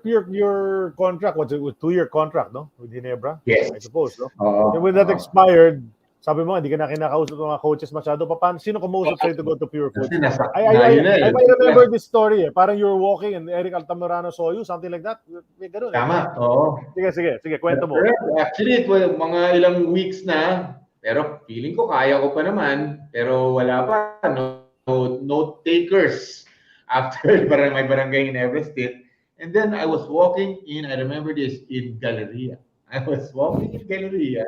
contract, was it a 2-year contract, no? With Ginebra? Yes. I suppose, no? And when that expired, sabi mo, hindi ka na kinakausap ng mga coaches masyado. Sino kumuusap sa'yo to go to Pure Foods? I remember this story eh. Parang you were walking and Eric Altamirano saw you, something like that. May ganun. Tama, oo. Sige, kwento mo. Actually, mga ilang weeks na, pero feeling ko kaya ko pa naman. Pero wala pa, no takers after may barangay in Everett State. And then I was walking in, I remember this, in Galleria. I was walking in Galleria.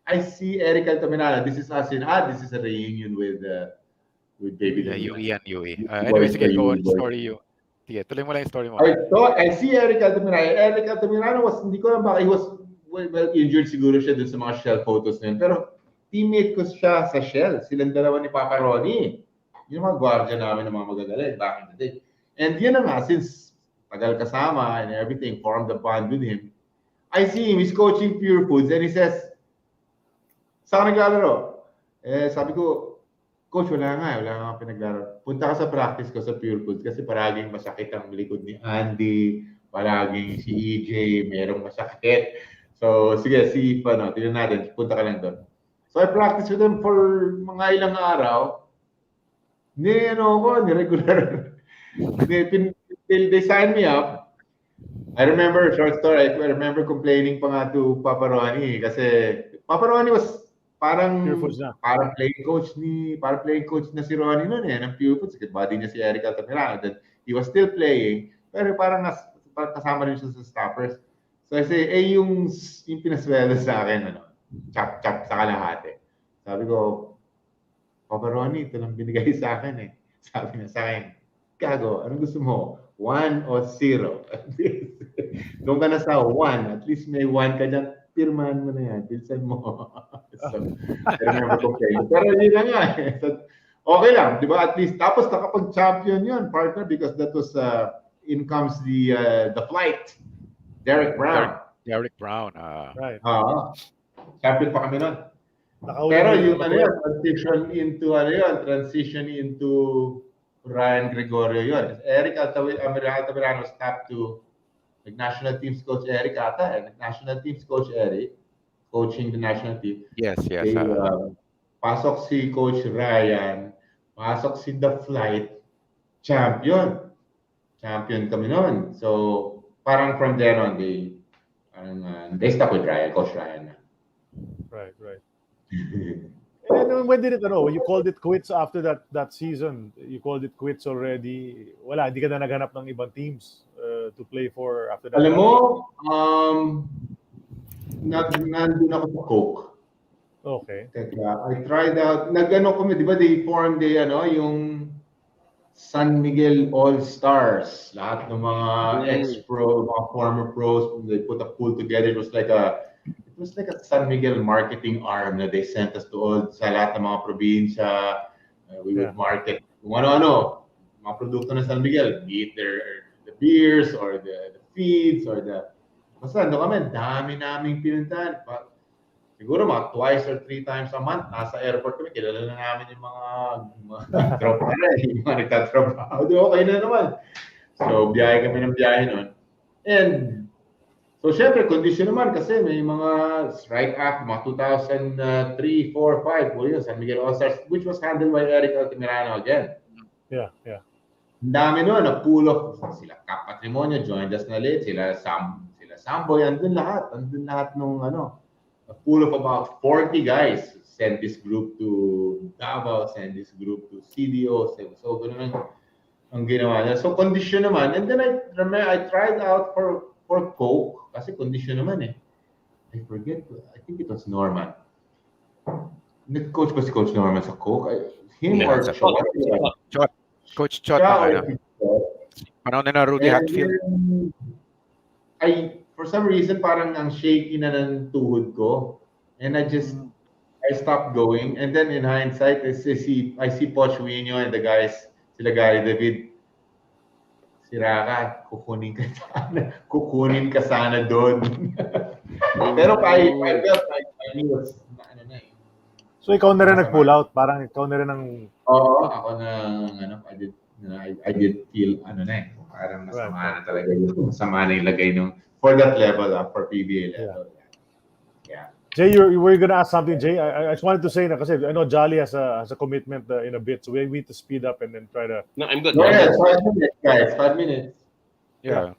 I see Eric Altamirano. This is us this is a reunion with David. Yui and Yui. Anyway, sige, go on. Story you. Sige, tuloy mo lang yung story mo. I see Eric Altamirano. Eric Altamirano hindi ko lang baka, he was well injured siguro siya dun sa mga Shell photos na yun. Pero teammate ko siya sa Shell. Silang dalawa ni Papa Ronnie. Yung mga gwardiya namin ng mga magagaling back in the day. And yun na nga, since tagal kasama and everything, formed a bond with him, I see him, he's coaching Pure Foods, and he says, saan ka naglalaro? Sabi ko, Coach, wala nga pinaglaro. Punta ka sa practice ko sa Pure Foods kasi paraging masakit ang likod ni Andy, paraging si EJ, merong masakit. So, sige, tignan natin, punta ka lang doon. So, I practiced with them for mga ilang araw. Ni-regular. They signed me up. I remember, short story, I remember complaining pa nga to Papa Ronnie kasi Papa Ronnie was parang playing coach na si Ronnie noon ng Pure Foods. Body niya si Eric Altamirano. Then he was still playing, pero parang kasama rin siya sa staffers. So I say, yung pinasweldo sa akin, chop sa kalahati. Sabi ko, Papa Ronnie, ito lang binigay sa akin eh. Sabi niya sa akin, Gago, anong gusto mo? 1 o 0? Doon ka na sa 1. At least may 1 ka dyan. Pirmahan mo na yan. Bilsan mo. So, I remember complaining. Pero yun na nga. Okay lang. Di ba? At least. Tapos nakapag-champion yun, partner, because that was, in comes the flight. Derek Brown. Right. Champion pa kami nun. Pero yung transition into Ryan Gregorio yun. Eric Altamirano was tapped to national teams coach Eric national teams coach Eric coaching the national team. Yes. Pasok si Coach Ryan, pasok si The Flight, champion kami noon. So parang from then on they stuck with Ryan, Coach Ryan. Right. And then when did it when you called it quits after that season? You called it quits already. Wala, hindi ka na naghanap ng ibang teams to play for after that. Alam mo, nandun ako sa Coke. Okay. Teka, I tried out, kami, di ba they formed yung San Miguel All-Stars. Lahat ng mga ex-pro, mga former pros, they put a pool together. It was like a San Miguel marketing arm na they sent us to all sa lahat ng mga probinsya. We would market ano, mga produkto ng San Miguel, be it the beers or the feeds or basta kami, dami naming pinuntahan. Siguro mga twice or 3 times a month, nasa airport kami, kilala na namin yung mga tropa na, yung mga nagtatrabaho. Okay na naman. So, biyahe kami ng biyahe nun. And so, syempre, condition naman kasi may mga right after, mga 2003, 4, 5, po yun, San Miguel All-Stars, which was handled by Eric Altamirano again. Yeah. Ang dami nun, na pool of sila Cap Patrimonio, joined us na late, sila Samboy, andun lahat nung a pool of about 40 guys send this group to Davao, send this group to CDO, so ganun ang ginawa niya. So condition naman, and then I remember I tried out for Coke kasi condition naman eh. I forget, I think it was Norman. Nag-coach ba si Coach Norman sa Coke? Him or Chot. Coach Chot. Panahon na Rudy Hatfield. For some reason, parang ang shaky na ng tuhod ko. And I stopped going. And then in hindsight, I see Poch Wino and the guys, sila Gary David, Siraka, kukunin ka sana doon. Pero I felt like I knew what's So ikaw na rin nag-pull out, parang ikaw na rin ang ako I did feel parang masama na talaga yung masama na ilagay nung for that level for PBA level. Yeah. Jay, you were gonna ask something, Jay. I just wanted to say na kasi I know Jolly has a commitment in a bit, so we need to speed up and then try to. No, I'm good. No, 5 minutes, guys. 5 minutes. Yeah.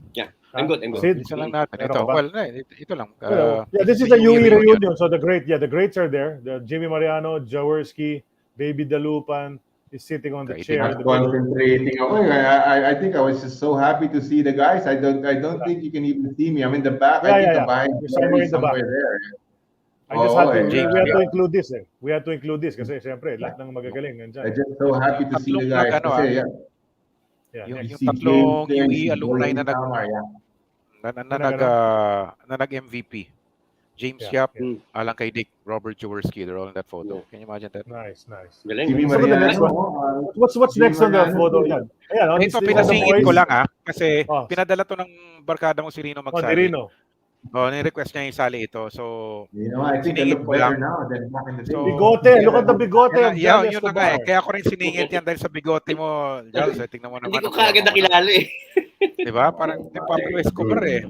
I'm good. Isa lang natin. Ito, ito lang. This is the UE reunion. So the greats are there. The Jimmy Mariano, Jaworski, Baby Dalupan is sitting on the chair. I'm concentrating. I think I was just so happy to see the guys. I don't think you can even see me. I'm in the back. I think I'm behind somewhere there. I just had to, we had to include this. We had to include this kasi siyempre lahat ng magagaling nandiyan. I'm just so happy to see the guys. Kasi, yung tatlong UE alumni na nag-MVP. James Yap, Alan kay Dick, Robert Jaworski, they're all in that photo. Can you imagine that? Nice. Jimmy So the next one. What's next on the photo? Yan. Ayan, ito, pinasingit ko lang kasi pinadala to ng barkada mo si Rino magsali. Rino. Ni-request niya isali ito. So, I think I look better now than back in the day. Bigote, look at the bigote of Jolly Escobar. Kaya ako rin siningit yan dahil sa bigote mo, Jules. Tingnan mo naman. Hindi ko kaagad nakilala eh. Diba? Parang Pablo Escobar eh.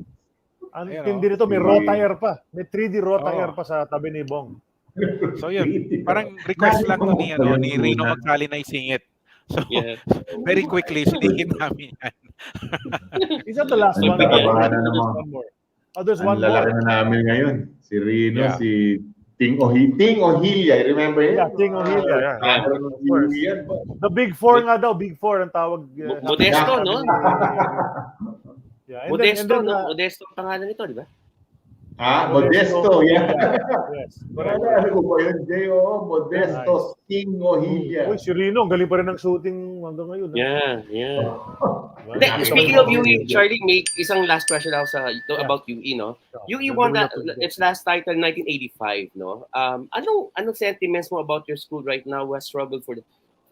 Ang tindi nito, may rota air pa. May 3D rota air pa sa tabi ni Bong. So yun, parang request lang to ni Rino magsali na isingit. So, very quickly, siningit namin yan. Is that the last one? There's one more. Lalaki na namin ngayon. Si Rino, si Ting Ohilya. Remember him? Yeah, Ting Ohilya. The Big Four nga daw. Big Four ang tawag. Modesto, no? Yeah. Modesto, no? Modesto ang pangalan nito, di ba? Modesto, yeah. Yes. Ano ko ba yun, J.O.? Modesto, Ting Ohilya. Uy, si Rino, ang galing pa rin ng shooting hanggang ngayon. Yeah. Speaking of UE, Charlie, may isang last question ako about UE, no? UE won its last title in 1985, no? Anong sentiments mo about your school right now who has struggled for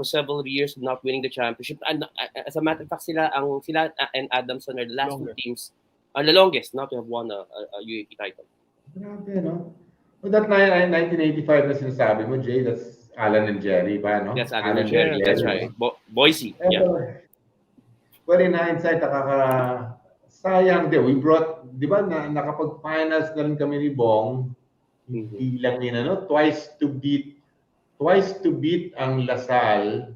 several years not winning the championship? And as a matter of fact, sila and Adamson are the last two teams, the longest not to have won a UAP title. Grabe, no? Well, that 1985 na sinasabi mo, Jay, that's Alan and Jerry ba, no? That's Alan and Jerry, that's right. Boise, yeah. Well, in hindsight, sayang din. We brought, di ba, nakapag-finals na rin kami ni Bong. Hindi lang yun, twice to beat ang Lasal.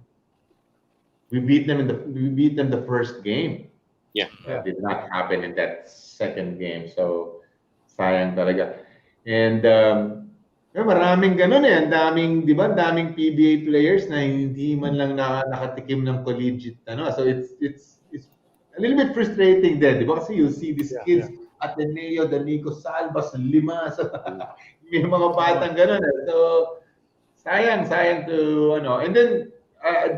We beat them the first game. Yeah. That did not happen in that second game. So, sayang talaga. And maraming ganun eh. Ang daming PBA players na hindi man lang nakatikim ng collegiate. So, it's a little bit frustrating din. Di ba? Kasi you see these kids, Ateneo, Danico, Salvas, Lima. So, may mga batang ganun eh. So, sayang to, And then,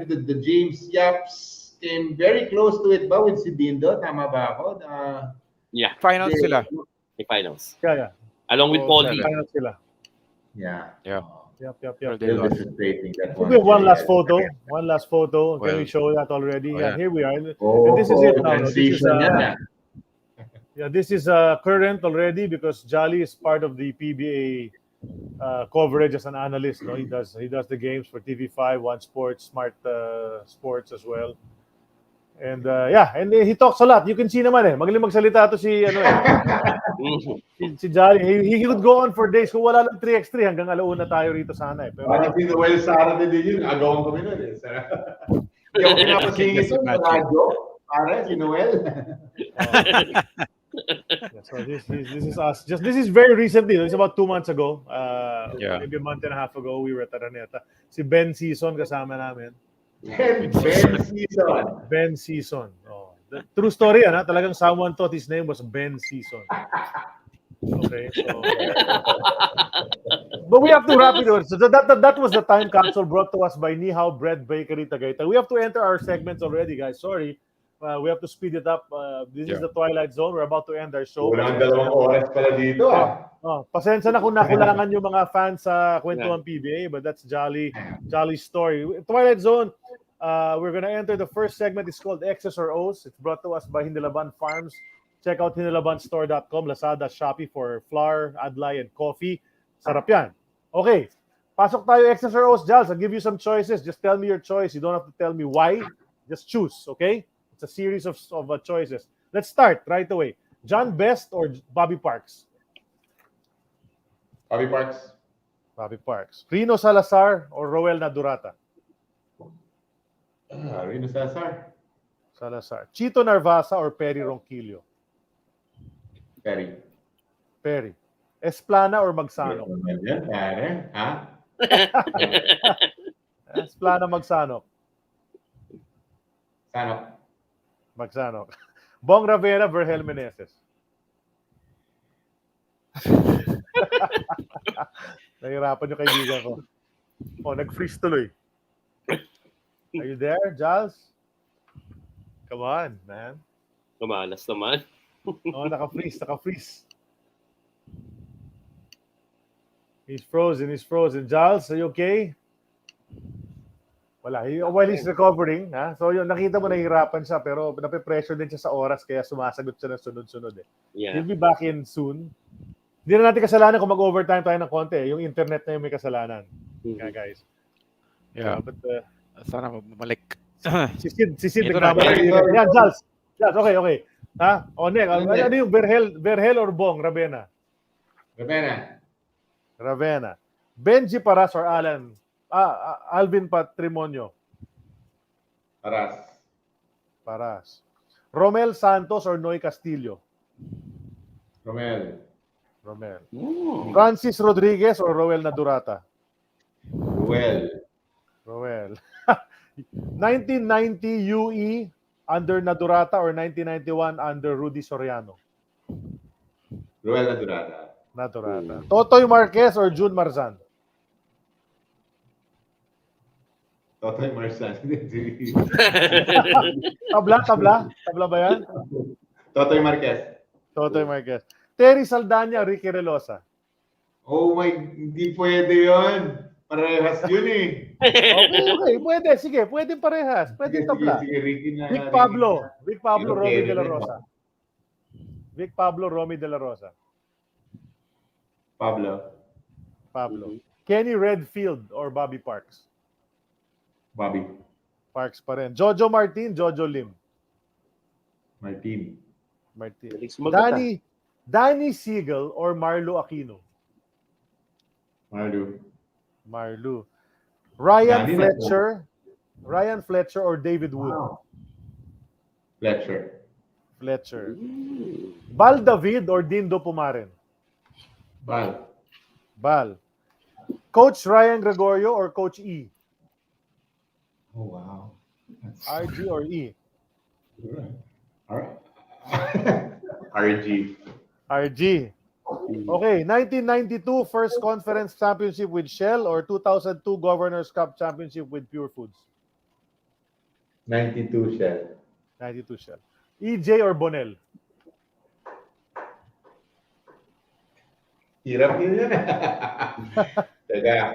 the James Yaps came very close to it ba with si Dindo? Tama ba ako? Finals sila. Finals. Yeah. Along with Paulie. Finals sila. Yeah. Yep. We have one last photo. Can we show that already? Here we are. And this is it now. This is current already because Jolly is part of the PBA coverage as an analyst. No, he does the games for TV5, One Sports, Smart Sports as well. And and he talks a lot. You can see naman magaling magsalita to si si Jolly. He could go on for days kung wala lang 3x3 hanggang alauna tayo rito sana Pero si Noel Sara din yun. Agawang kami nun Hindi ako pinapasingit Just sa imagine. radyo. Pare, si Noel. So this is us. This is very recently. It's about 2 months ago. Yeah. Maybe a month and a half ago, we were at Araneta. Si Ben Season kasama namin. Ben Season. Ben Season. Oh. The true story, talagang someone thought his name was Ben Season. Okay, so but we have to wrap it up. So that was the time capsule brought to us by Nihao Bread Bakery Tagaytay. We have to enter our segments already, guys. Sorry. We have to speed it up. This is the Twilight Zone. We're about to end our show. Walang 2 oras pala dito. Pasensya na kung nakulangan yung mga fans sa Kwentuhan PBA, but that's Jolly story. Twilight Zone, we're gonna enter the first segment. It's called X's or O's. It's brought to us by Hindilaban Farms. Check out hindilabanstore.com, Lazada, Shopee for flour, adlay, and coffee. Sarap yan. Okay, pasok tayo X's or O's, Jals. I'll give you some choices. Just tell me your choice. You don't have to tell me why. Just choose, okay? It's a series of choices. Let's start right away. John Best or Bobby Parks? Bobby Parks. Bobby Parks. Rino Salazar or Roel Nadurata? Rino Salazar. Salazar. Chito Narvasa or Perry Ronquillo? Perry. Esplana or Magsanok? Ha? Esplana, Magsanok. Magsanok. Bong Ravera, Vergel Meneses. Nahirapan yung kaibigan ko. Nag-freeze tuloy. Are you there, Giles? Come on, man. Kumalas naman. Naka-freeze. He's frozen. Giles, are you okay? Wala. While he's recovering, so yun, nakita mo nahihirapan siya, pero nape-pressure din siya sa oras, kaya sumasagot siya ng sunod-sunod. Yeah. He'll be back in soon. Hindi na natin kasalanan kung mag-overtime tayo ng konti. Yung internet na yung may kasalanan. Yeah, guys. Yeah. But, sana bumalik. si Sid Ito na. nagkamali. Yan, Giles, okay. Nek, ano yung Vergel or Bong? Ravena. Benji Paras or Alvin Patrimonio? Paras. Romel Santos or Noy Castillo? Romel. Francis Rodriguez or Roel Nadurata? Roel. 1990 UE under Nadurata or 1991 under Rudy Soriano? Roel Nadurata. Totoy Marquez or June Marzan? Totoy Marzan. Tabla ba yan? Totoy Marquez. Terry Saldana, Ricky Relosa? Oh my, hindi pwede yun. Parehas yun eh. Okay. Pwede. Sige, pwede parehas. Pwede tabla. Sige, Ricky na. Vic Pablo, Romy Okay, De La Rosa. Vic Pablo, Romy De La Rosa. Pablo. Kenny Redfield or Bobby Parks? Bobby. Parks pa rin. Jojo Martin, Jojo Lim? Martin. Danny Siegel or Marlo Aquino? Marlo. Ryan Fletcher or David Wood? Wow. Fletcher. Bal David or Dindo Pumaren? Bal. Coach Ryan Gregorio or Coach E? Oh, wow. RG or E? All right. RG. Okay, 1992 First Conference Championship with Shell or 2002 Governors Cup Championship with Pure Foods? 92 Shell. EJ or Bonel? Hirap yun. Teka.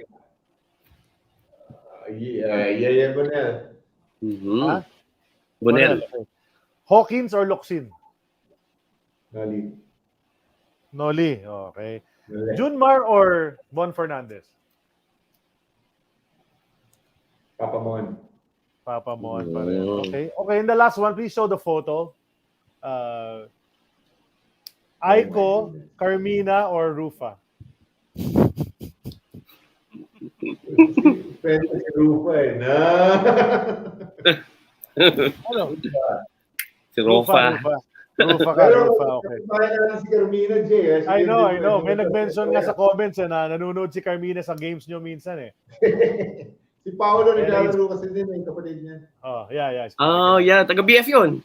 Bonel. Bonel. Hawkins or Locsin? Noli. Okay. Junmar or Bon Fernandez? Papa Mon pa rin. Okay, in the last one, please show the photo. Aiko, Carmina, or Rufa? Pwede si Rufa eh. Ano? Si Rofa. Rufa ka, Pero, Rufa, okay. bahay na lang si Carmina, Jay. She I did know. different. May nag-mention nga sa comments na nanonood si Carmina sa games nyo minsan eh. Si Paolo Kaya naglalaro kasi din, yung kapatid niya. Oh, yeah. Oh, yeah. Taga-BF yun.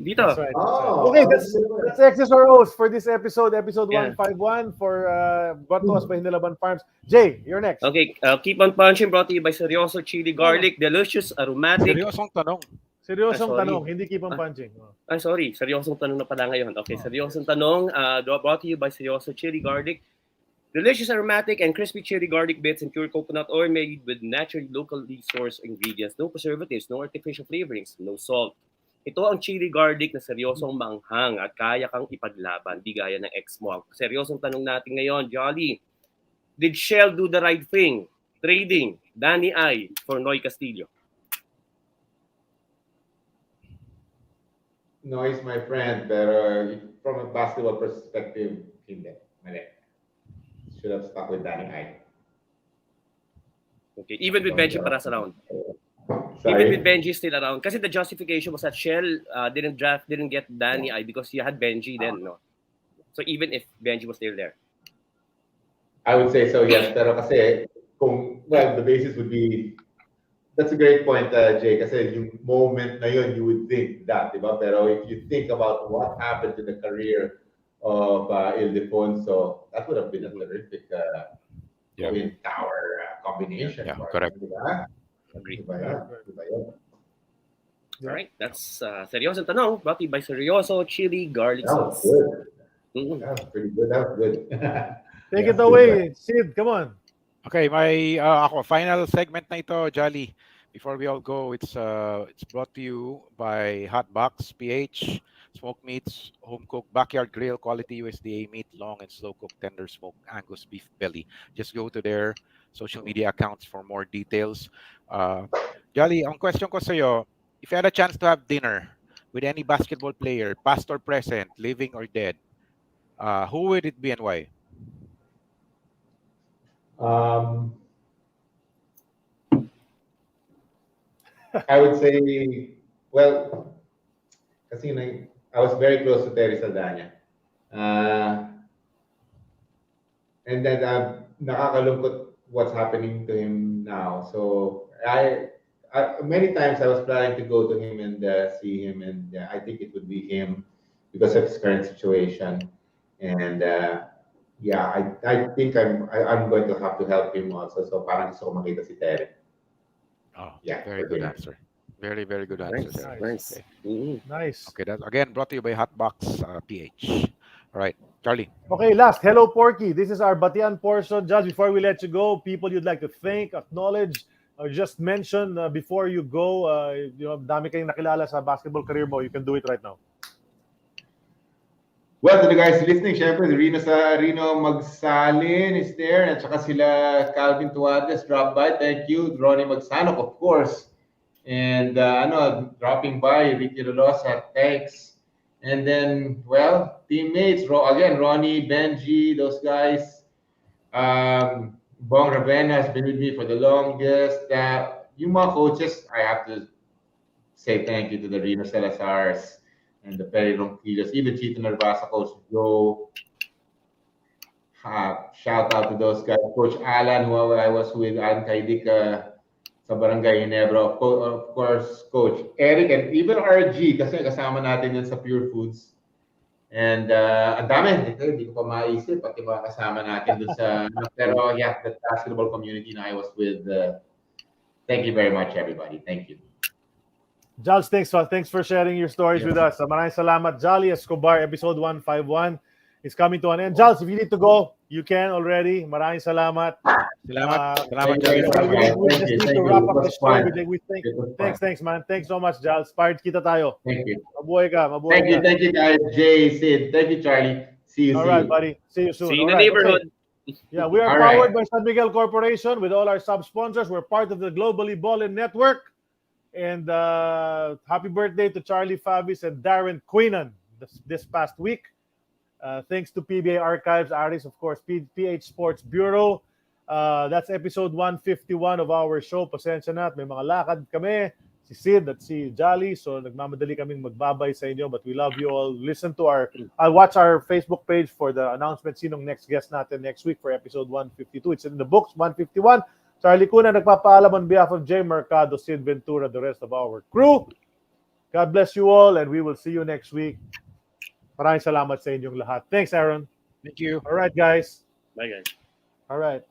Dito. That's right. Oh, Okay, that's X's or O's for this episode 151 for brought to us by Hinilaban Farms. Jay, you're next. Okay, keep on punching, brought to you by Seryoso Chili Garlic, delicious, aromatic. Seryosong tanong. Seryosong sorry. tanong, hindi keep on punching. Ay, sorry. Seryosong tanong na pala ngayon. Okay, seryosong tanong. Brought to you by Seryoso Chili Garlic. Delicious, aromatic, and crispy chili garlic bits and pure coconut oil made with naturally locally sourced ingredients. No preservatives, no artificial flavorings, no salt. Ito ang chili garlic na seryosong manghang at kaya kang ipaglaban. Di gaya ng ex mo. Seryosong tanong natin ngayon, Jolly. Did Shell do the right thing? Trading Danny I for Noy Castillo. No, he's my friend, pero from a basketball perspective, hindi. Mali. Should have stuck with Danny I. Okay, even with Benji Paras around. Sorry? Even with Benji still around. Kasi the justification was that Shell didn't get Danny I because you had Benji then, no? So even if Benji was still there. I would say so, yes. Pero kasi, the basis would be, that's a great point, Jay. Kasi yung moment na yun, you would think that, di ba? Pero if you think about what happened to the career of Ildefonso, that would have been a terrific twin tower combination. Yeah, correct. Diba? Agree. Diba yan? All right, that's Seryosong Tanong brought to you by Seryoso Chili Garlic That was Sauce. good. Mm-hmm. That was pretty good. That was good. Take it away, Sid. Come on. Okay, my ako final segment na ito, Jolly. Before we all go, it's brought to you by Hotbox PH, smoked meats, home cooked, backyard grill, quality USDA meat, long and slow cooked, tender smoked Angus beef belly. Just go to their social media accounts for more details. Jolly, ang question ko sa iyo, if you had a chance to have dinner with any basketball player, past or present, living or dead, who would it be and why? I would say, well, kasi I was very close to Terry Saldana. And then nakakalungkot what's happening to him now. So I many times I was planning to go to him and see him, and I think it would be him because of his current situation. And I think I'm going to have to help him also. So parang gusto ko makita si Terry. Oh, Yeah, very good answer. Very, very good answer. Nice, there. nice. Okay. Nice. Okay, that's again brought to you by Hotbox PH. All right, Charlie. Okay, last. Hello, Porky. This is our Batian portion. Just before we let you go, people you'd like to thank, acknowledge, or just mention before you go, dami kayong nakilala sa basketball career mo. You can do it right now. Well, to the guys listening, syempre, Rino Magsalin is there, at saka sila Calvin Tuades drop by. Thank you. Ronnie Magsanok, of course. And dropping by, Ricky Rolosa, thanks. And then, well, teammates, again, Ronnie, Benji, those guys. Bong Ravenna has been with me for the longest. Yung mga coaches, I have to say thank you to the Rino Salazars and the Perry Ronquillos, even Chito Narvasa, Coach Joe. Shout out to those guys. Coach Alan, who I was with, Alan Kaidik sa Barangay Ginebra. Of course, Coach Eric, and even RG, kasi kasama natin yun sa Pure Foods. And ang dami, hindi ko pa maisip, pati mga kasama natin dun sa, pero yeah, the basketball community na I was with. Thank you very much, everybody. Thank you. Jals, thanks for sharing your stories with us. Maraming salamat. Jolly Escobar, episode 151 is coming to an end. Jals, if you need to go, you can already. Maraming salamat. Salamat, Thank Charlie. you. We just need to wrap up the show. Thanks, man. Thanks so much, Jals. Inspired kita tayo. Thank you. Mabuhay ka. Thank you, guys. Jay, Sid. Thank you, Charlie. See you. All right, buddy. See you soon. See you in All the right, neighborhood. okay. Yeah, we are All powered right. by San Miguel Corporation with all our sub-sponsors. We're part of the Globally Ballin Network. And happy birthday to Charlie Fabis and Darren Queenan this past week. Thanks to PBA Archives, Aris, of course, PH Sports Bureau. That's episode 151 of our show. Pasensya na, may mga lakad kami. si Sid at si Jolly. So nagmamadali kaming magbabay sa inyo, but we love you all. Listen to watch our Facebook page for the announcement sinong next guest natin next week for episode 152. It's in the books, 151. Charlie Cuna nagpapaalam on behalf of Jay Mercado, Sid Ventura, the rest of our crew. God bless you all, and we will see you next week. Maraming salamat sa inyong lahat. Thanks, Aaron. Thank you. All right, guys. Bye, guys. All right.